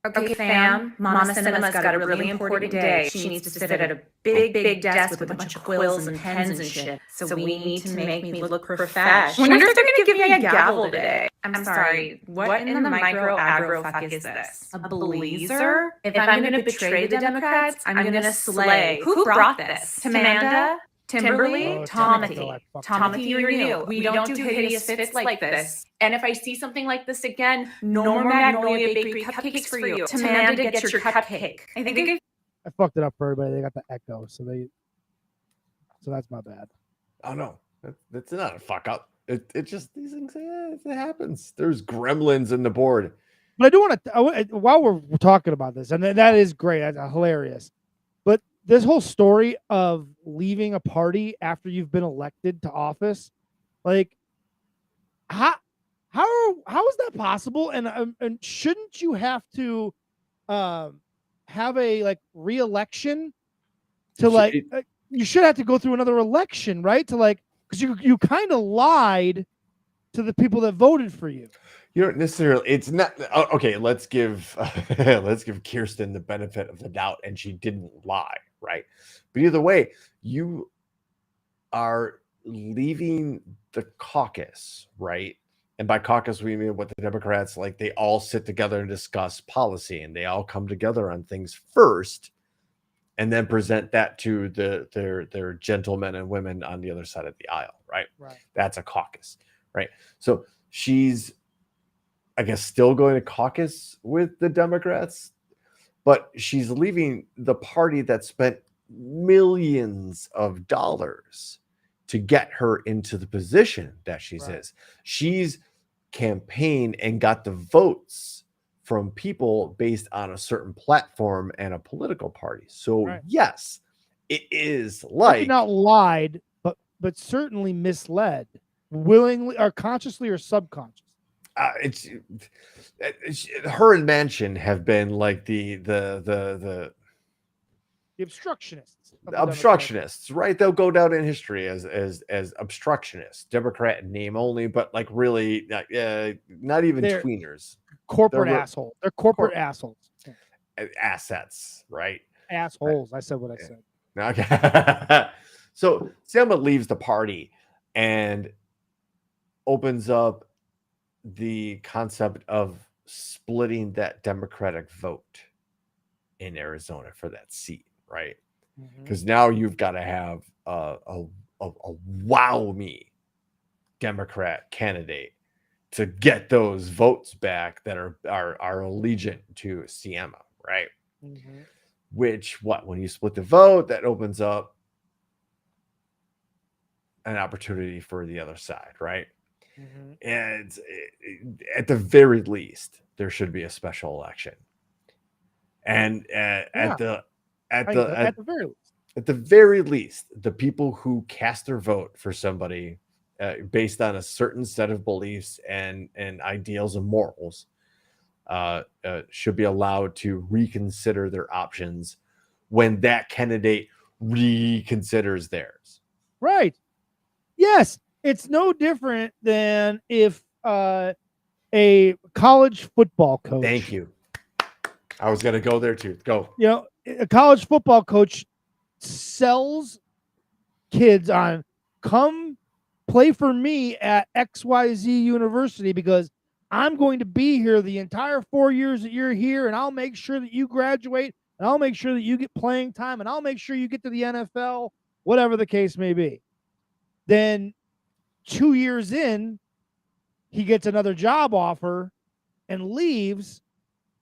Okay, fam, Mama Cinema's got a really important day. She needs to sit at a big desk with a bunch of quills and pens and shit. So we need to make me look professional. Wonder if they're gonna give me a gavel today. I'm sorry, what in the micro aggro fuck is this? A blazer? If I'm gonna betray the Democrats, I'm gonna slay. Who brought this? Tamanda? Timberly? Tomothy. Tomothy, you're new. We don't do hideous fits like this. And if I see something like this again, no more Magnolia Bakery cupcakes for you. Tamanda gets your cupcake. I fucked it up for everybody. They got the echo, so that's my bad. Oh no, that's not a fuck up. It just these things. It happens. There's gremlins in the board. But I do want to, while we're talking about this, and that is great, that's hilarious. But this whole story of leaving a party after you've been elected to office, like, how is that possible? And shouldn't you have to have a re-election to you should have to go through another election, right? To because you kind of lied to the people that voted for you. You don't necessarily. It's not okay. Let's give Kirsten the benefit of the doubt, and she didn't lie, right? But either way, you are leaving the caucus, right? And by caucus, we mean what the Democrats like. They all sit together and discuss policy, and they all come together on things first, and then present that to their gentlemen and women on the other side of the aisle, right? Right. That's a caucus, right? So she's, I guess, still going to caucus with the Democrats, but she's leaving the party that spent millions of dollars to get her into the position that she's in. She's campaigned and got the votes from people based on a certain platform and a political party. So yes, it is like not lied, but certainly misled, willingly or consciously or subconscious. It's her and Manchin have been like the obstructionists. Obstructionists, right? They'll go down in history as obstructionists, Democrat in name only, but like really not even tweeners. Corporate assholes. They're corporate assholes. Assets, right? Assholes. I said what I said. Okay. So Selma leaves the party and opens up the concept of splitting that Democratic vote in Arizona for that seat, right? Because now you've got to have a wow me Democrat candidate to get those votes back that are allegiant to Sinema, right? Which when you split the vote, that opens up an opportunity for the other side, right? And at the very least, there should be a special election. And at the very least, the people who cast their vote for somebody based on a certain set of beliefs and ideals and morals should be allowed to reconsider their options when that candidate reconsiders theirs. Right. Yes. It's no different than if a college football coach. Thank you. I was going to go there too. Go. A college football coach sells kids on come play for me at XYZ University because I'm going to be here the entire 4 years that you're here, and I'll make sure that you graduate, and I'll make sure that you get playing time, and I'll make sure you get to the NFL, whatever the case may be. Then 2 years in, he gets another job offer and leaves,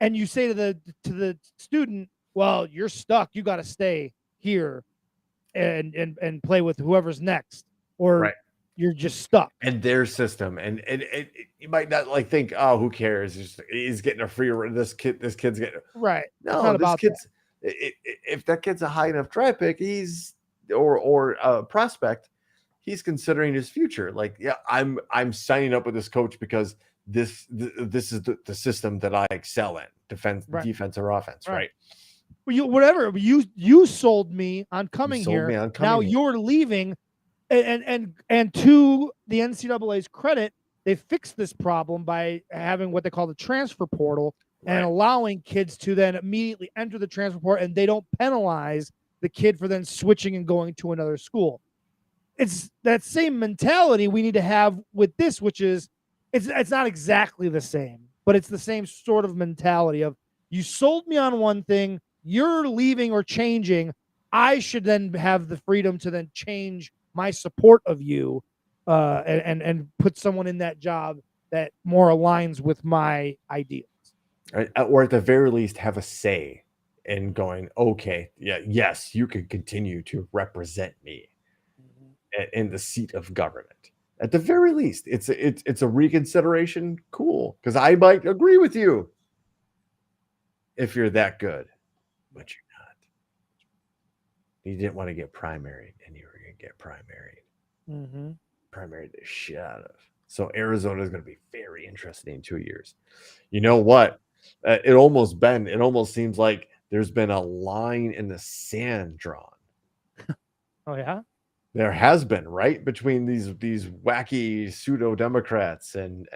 and you say to the student, well, you're stuck. You got to stay here and play with whoever's next. Or you're just stuck. And their system, and you might not like think, oh, who cares? He's getting a free. This kid's getting Right. It's no. not This about kid's if that kid's a high enough draft pick, he's or a prospect, he's considering his future. Like, yeah, I'm signing up with this coach because this is the system that I excel in, defense, or offense, right? Well, whatever you sold me on coming here. Now you're leaving, and to the NCAA's credit, they fixed this problem by having what they call the transfer portal and allowing kids to then immediately enter the transfer portal, and they don't penalize the kid for then switching and going to another school. It's that same mentality we need to have with this, which is it's not exactly the same, but it's the same sort of mentality of you sold me on one thing, you're leaving or changing. I should then have the freedom to then change my support of you and put someone in that job that more aligns with my ideals. Right? Or at the very least have a say in going, okay, yes, you can continue to represent me in the seat of government. At the very least, it's a reconsideration. Cool, because I might agree with you if you're that good, but you're not. You didn't want to get primaried, and you were going to get primaried. Primaried the shit out of. So Arizona is going to be very interesting in 2 years. You know what? It almost seems like there's been a line in the sand drawn. Oh yeah. There has been, right, between these wacky pseudo Democrats and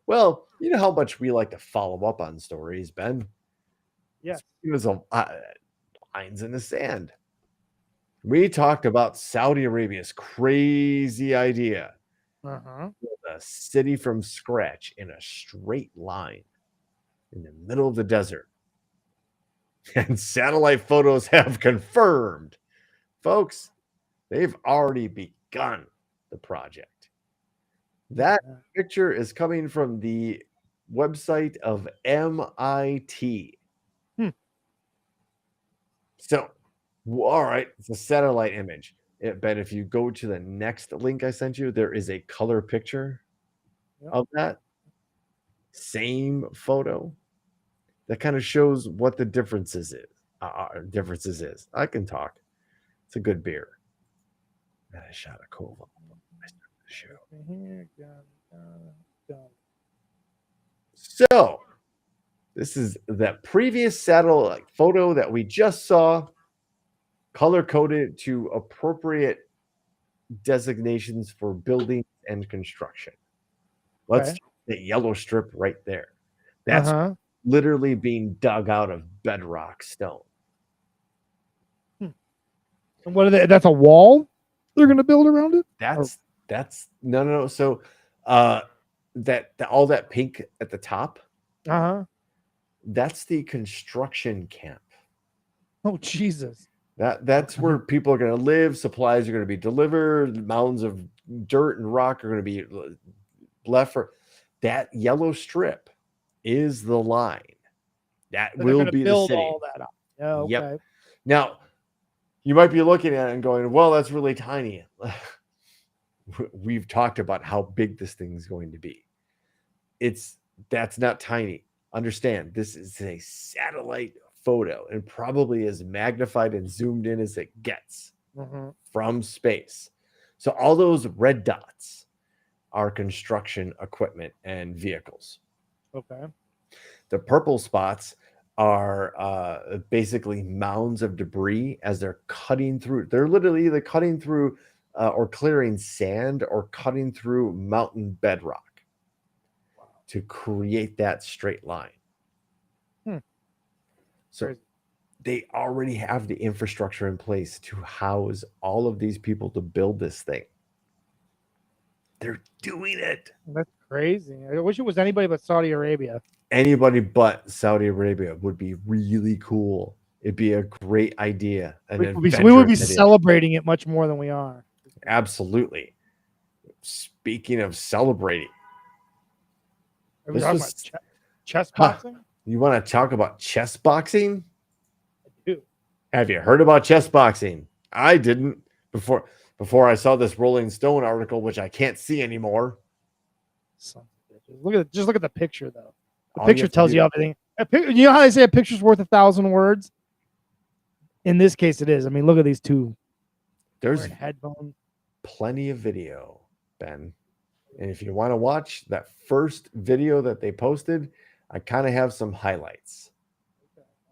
well, you know how much we like to follow up on stories, Ben. Yes, it was a lines in the sand. We talked about Saudi Arabia's crazy idea, build a city from scratch in a straight line in the middle of the desert, and satellite photos have confirmed, folks. They've already begun the project. That picture is coming from the website of MIT. So, all right, it's a satellite image. Ben, if you go to the next link I sent you, there is a color picture of that same photo that kind of shows what the differences is. I can talk. It's a good beer. I shot a cool show. So this is that previous satellite photo that we just saw, color coded to appropriate designations for building and construction. Let's take the yellow strip right there. That's literally being dug out of bedrock stone. And what are they? That's a wall they're going to build around it? That's no. So that all that pink at the top, that's the construction camp. Oh Jesus. That's where people are going to live, supplies are going to be delivered, mounds of dirt and rock are going to be left for that yellow strip is the line. That will be the city. All that up. Okay. Yep. Now, you might be looking at it and going, well, that's really tiny. We've talked about how big this thing is going to be. That's not tiny. Understand, this is a satellite photo and probably as magnified and zoomed in as it gets from space. So all those red dots are construction equipment and vehicles. Okay. The purple spots are basically mounds of debris as they're cutting through. They're literally either cutting through or clearing sand or cutting through mountain bedrock to create that straight line. So they already have the infrastructure in place to house all of these people to build this thing. They're doing it. That's crazy. I wish it was anybody but Saudi Arabia. Anybody but Saudi Arabia would be really cool. It'd be a great idea. We would be celebrating it much more than we are. Absolutely. Speaking of celebrating, are we talking about chess boxing? You want to talk about chess boxing? I do. Have you heard about chess boxing? I didn't before. before I saw this Rolling Stone article, which I can't see anymore. Look at the picture though. The All you picture have to tells do- you everything. You know how they say a picture's worth 1,000 words? In this case, it is. I mean, look at these two There's wearing headphones. plenty of video, Ben. And if you want to watch that first video that they posted, I kind of have some highlights.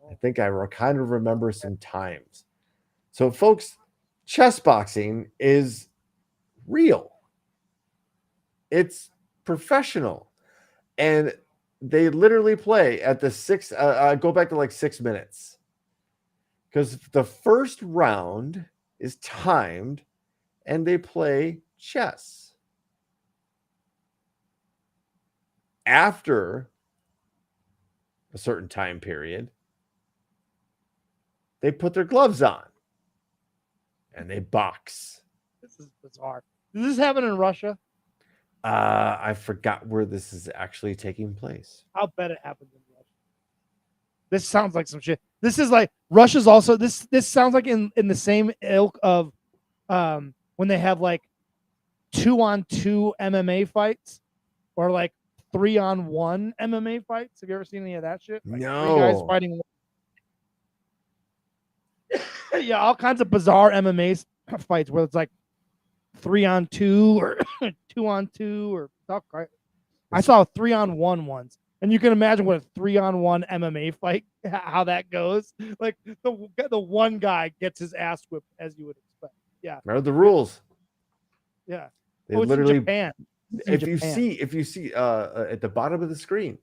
I think I kind of remember some times. So, folks, chess boxing is real. It's professional. And they literally play at the go back to like 6 minutes. Because the first round is timed and they play chess. After a certain time period, they put their gloves on and they box. This is bizarre. Does this happen in Russia? I forgot where this is actually taking place. I'll bet it happens in Russia. This sounds like some shit. This is like Russia's also this sounds like in the same ilk of when they have like 2-on-2 MMA fights or like 3-on-1 MMA fights. Have you ever seen any of that shit? Like No. 3 guys fighting. Yeah, all kinds of bizarre MMA fights where it's like 3-on-2 or 2-on-2 or stuff. Right? I saw a 3-on-1 once, and you can imagine what a 3-on-1 MMA fight how that goes. Like the one guy gets his ass whipped as you would expect. Yeah, Remember the rules. yeah. They Oh, it's in literally Japan. It's in if you Japan. see at the bottom of the screen,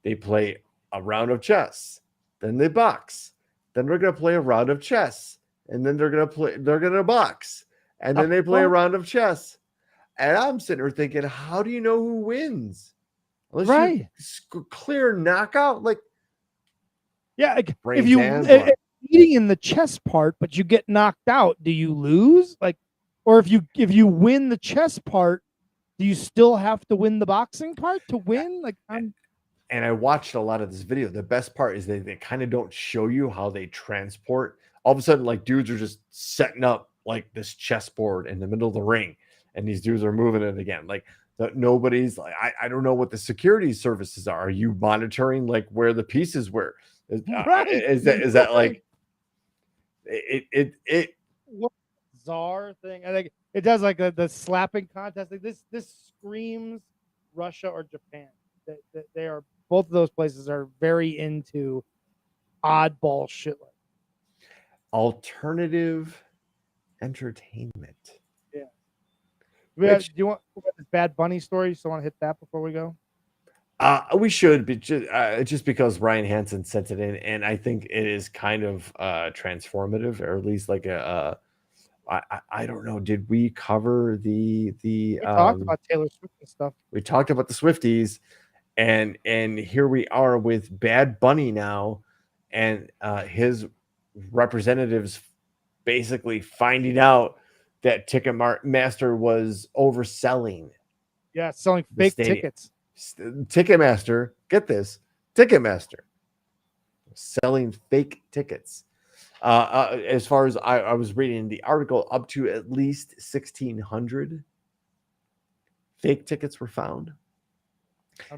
they play a round of chess, then they box, then they're gonna play a round of chess, and then they're gonna box, and then they play a round of chess. And I'm sitting there thinking, how do you know who wins? Unless Right. you clear knockout, like Yeah, like, Brain if you hands if on. you're eating in the chess part, but you get knocked out, do you lose? Like, or if you win the chess part, do you still have to win the boxing part to win? Like, and I watched a lot of this video. The best part is they kind of don't show you how they transport. All of a sudden, like dudes are just setting up like this chessboard in the middle of the ring, and these dudes are moving it again. Like nobody's like, I don't know what the security services are. Are you monitoring like where the pieces were? Right. Is that like it what bizarre thing? I think it does like the slapping contest. Like this screams Russia or Japan. They are both of those places are very into oddball shit like alternative entertainment? do you want this Bad Bunny story? You still want to hit that before we go? We should, but just because Ryan Hansen sent it in, and I think it is kind of transformative, or at least like I don't know. Did we cover the? We talked about Taylor Swift and stuff. We talked about the Swifties, and here we are with Bad Bunny now, and his representatives basically finding out that Ticketmaster was overselling. Yeah, selling fake tickets. Ticketmaster, get this, Ticketmaster selling fake tickets. As far as I was reading the article, up to at least 1,600 fake tickets were found.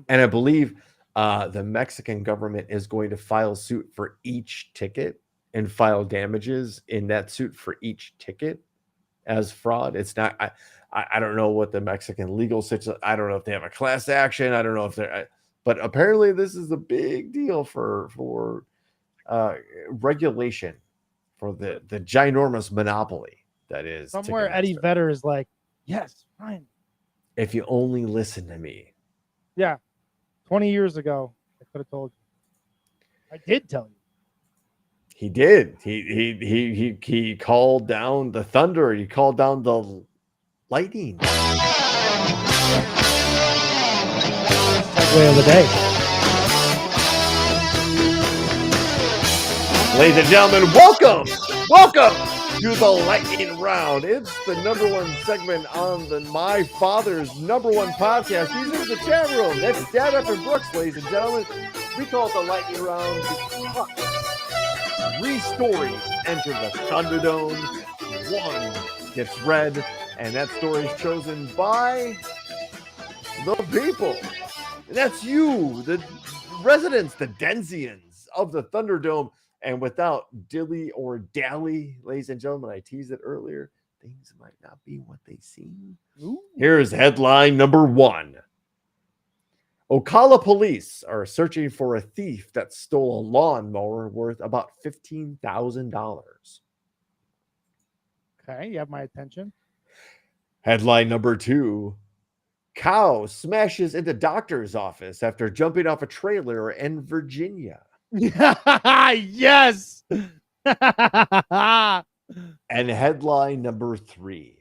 And I believe the Mexican government is going to file suit for each ticket and file damages in that suit for each ticket as fraud. It's not, I don't know what the Mexican legal situation, I don't know if they have a class action. I don't know if they're, but apparently this is a big deal for regulation for the ginormous monopoly that is Somewhere Ticketmaster. Eddie Vedder is like, yes, fine. If you only listen to me. Yeah. 20 years ago, I could have told you. I did tell you. He did. He called down the thunder. He called down the lightning. Segue of the day. Ladies and gentlemen, welcome to the lightning round. It's the #1 segment on my father's #1 podcast. He's in the chat room. That's Dad up in Brooks, ladies and gentlemen. We call it the lightning round because 3 stories enter the Thunderdome. 1 gets read, and that story is chosen by the people. And that's you, the residents, the Denzians of the Thunderdome. And without dilly or dally, ladies and gentlemen, I teased it earlier, things might not be what they seem. Ooh. Here's headline number 1. Ocala police are searching for a thief that stole a lawnmower worth about $15,000. Okay, you have my attention. Headline number 2. Cow smashes into doctor's office after jumping off a trailer in Virginia. Yes. And headline number 3.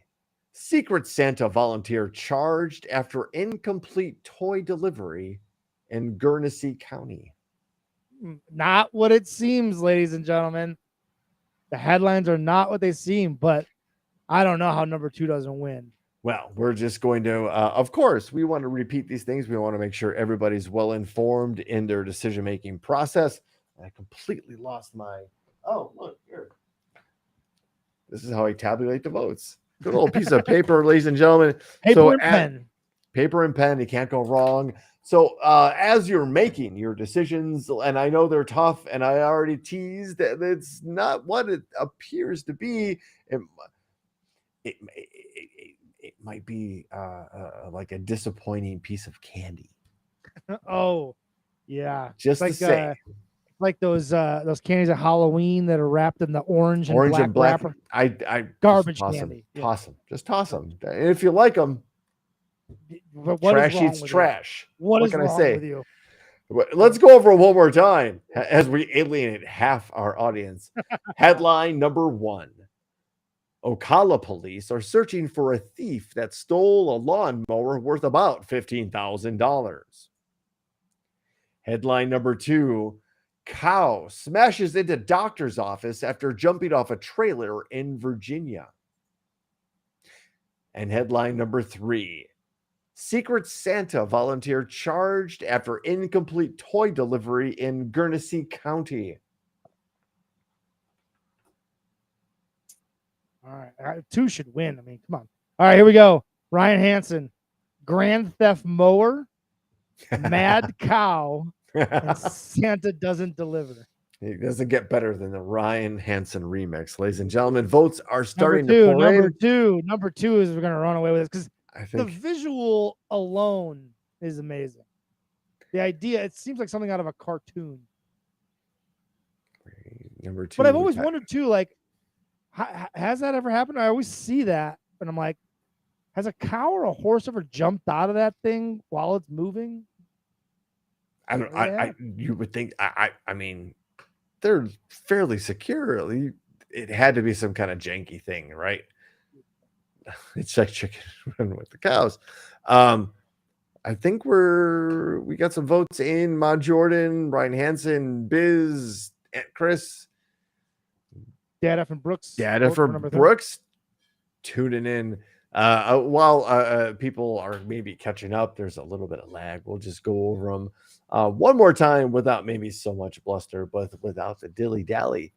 Secret Santa volunteer charged after incomplete toy delivery in Guernsey County. Not what it seems, ladies and gentlemen. The headlines are not what they seem, but I don't know how number 2 doesn't win. Well, we're just going to, of course, we want to repeat these things. We want to make sure everybody's well informed in their decision-making process. I completely lost my, oh, look, here. This is how I tabulate the votes. Good old piece of paper, ladies and gentlemen. Paper and pen. Paper and pen, you can't go wrong. So as you're making your decisions, and I know they're tough, and I already teased that it's not what it appears to be. It might be like a disappointing piece of candy. Oh, yeah. Just like, to say. Like those candies at Halloween that are wrapped in the orange and black wrapper. I Garbage toss candy. Them. Toss them. Just toss them. And if you like them, trash eats trash. What can I say? With you? Let's go over it one more time as we alienate half our audience. Headline number 1. Ocala police are searching for a thief that stole a lawnmower worth about $15,000. Headline number 2. Cow smashes into doctor's office after jumping off a trailer in Virginia. And headline number 3. Secret Santa volunteer charged after incomplete toy delivery in Guernsey County. All right. 2 should win. I mean, come on. All right, here we go. Ryan Hansen, Grand Theft Mower, Mad Cow, and Santa Doesn't Deliver. It doesn't get better than the Ryan Hansen remix, ladies and gentlemen. Votes are starting number to pour in. Number two is we're going to run away with this because I the think visual alone is amazing. The idea, it seems like something out of a cartoon. number 2. But I've always wondered too, like, has that ever happened? I always see that, and I'm like, has a cow or a horse ever jumped out of that thing while it's moving? I don't. I you would think. I mean, they're fairly secure. It had to be some kind of janky thing, right? It's like chicken run with the cows. I think we got some votes in. Mod Jordan, Ryan Hansen, Biz, Chris, Dad F and Brooks. Data for Brooks tuning in. While people are maybe catching up, there's a little bit of lag. We'll just go over them one more time without maybe so much bluster, but without the dilly-dally.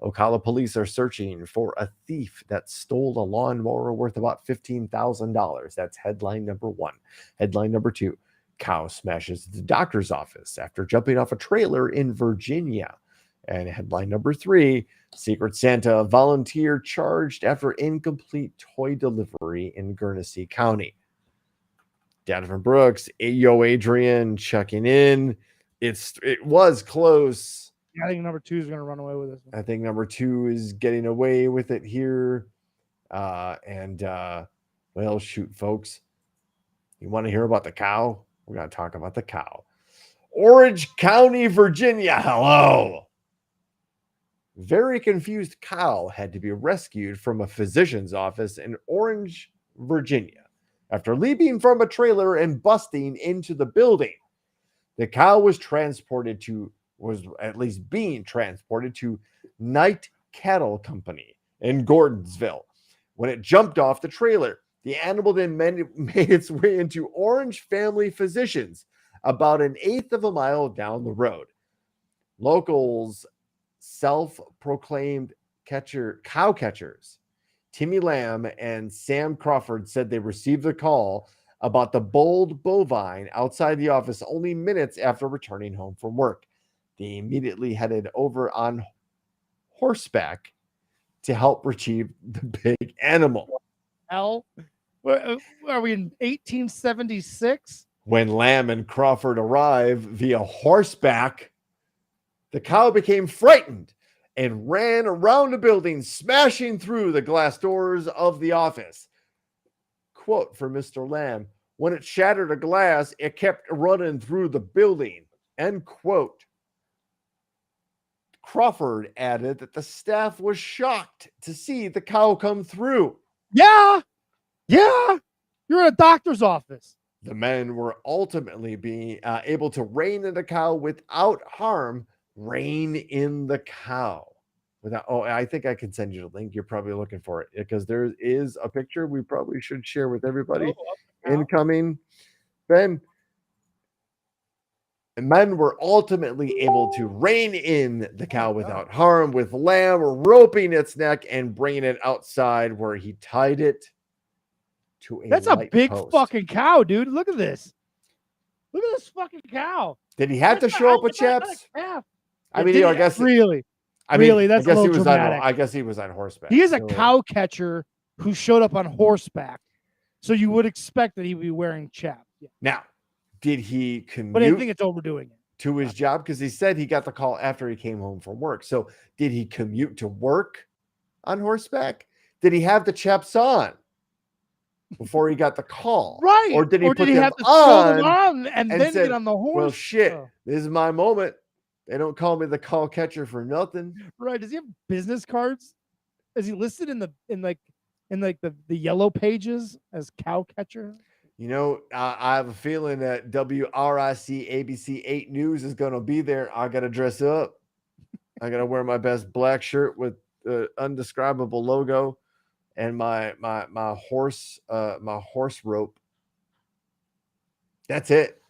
Ocala police are searching for a thief that stole a lawnmower worth about $15,000. That's headline number 1. Headline number 2, cow smashes the doctor's office after jumping off a trailer in Virginia. And headline number 3, Secret Santa volunteer charged after incomplete toy delivery in Guernsey County. Data from Brooks, yo Adrian checking in. It was close. Yeah, I think number 2 is going to run away with this one. I think number 2 is getting away with it here. Well, shoot, folks. You want to hear about the cow? We're going to talk about the cow. Orange County, Virginia. Hello. Very confused cow had to be rescued from a physician's office in Orange, Virginia, after leaping from a trailer and busting into the building. The cow was at least being transported to Night Cattle Company in Gordonsville. When it jumped off the trailer, the animal then made its way into Orange Family Physicians about an eighth of a mile down the road. Locals, self-proclaimed cow catchers, Timmy Lamb and Sam Crawford said they received the call about the bold bovine outside the office only minutes after returning home from work. They immediately headed over on horseback to help retrieve the big animal. Hell, are we in 1876? When Lamb and Crawford arrived via horseback, the cow became frightened and ran around the building, smashing through the glass doors of the office. Quote from Mr. Lamb, when it shattered a glass, it kept running through the building. End quote. Crawford added that the staff was shocked to see the cow come through. Yeah. You're in a doctor's office. The men were ultimately being able to rein in the cow without harm. Rein in the cow. I think I can send you the link. You're probably looking for it because there is a picture we probably should share with everybody. Incoming. Ben. The men were ultimately able to rein in the cow without harm, with Lamb roping its neck and bringing it outside where he tied it to a That's a light big post. fucking cow, dude. Look at this. Look at this fucking cow. Did he have to show up with chaps? I mean, I guess really. I mean, Really, that's I guess a he little was dramatic. I guess he was on horseback. He is a So, cow catcher who showed up on horseback, so you would expect that he would be wearing chaps. Yeah. Now, did he commute But I think it's overdoing it. to his job? Because he said he got the call after he came home from work. So did he commute to work on horseback? Did he have the chaps on before he got the call? Right. Or did he put them have to throw them on on and and then said, get on the horse? well, shit, Oh, this is my moment. They don't call me the call catcher for nothing. right. Does he have business cards? Is he listed in the yellow pages as cow catcher? You know, I have a feeling that WRIC ABC 8 News is going to be there. I got to dress up. I got to wear my best black shirt with the undescribable logo and my horse rope. That's it,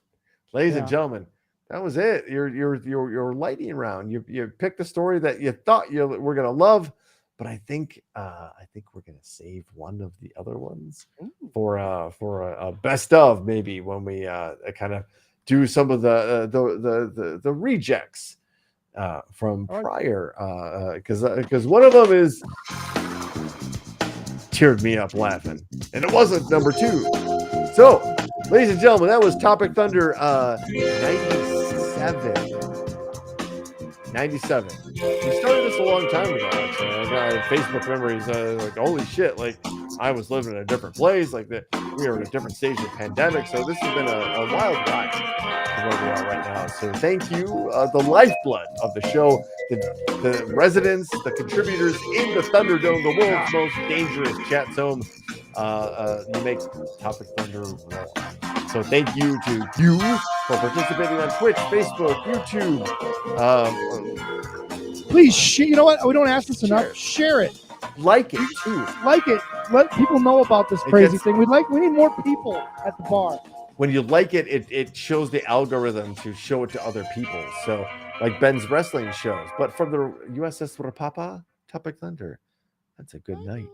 ladies and gentlemen. That was it. Your lightning round. You picked a story that you thought you were going to love, but I think we're gonna save one of the other ones for a best of, maybe when we kind of do some of the rejects from prior, because one of them is teared me up laughing, and it wasn't number 2. So, ladies and gentlemen, that was Topic Thunder 97. We started this a long time ago, actually. I got Facebook memories, like, holy shit, like, I was living in a different place, like, that we were in a different stage of the pandemic, so this has been a wild ride to where we are right now. So thank you, the lifeblood of the show, the residents, the contributors in the Thunderdome, the world's most dangerous chat zone. You make Topic Thunder roll. So thank you to you for participating on Twitch, Facebook, YouTube. Please, you know what? We don't ask this enough. Share it. Like it too. Like it. Let people know about this crazy thing. We need more people at the bar. When you like it, it shows the algorithm to show it to other people. So like Ben's wrestling shows. But from the USS Rapapa, Topic Thunder, that's a good night.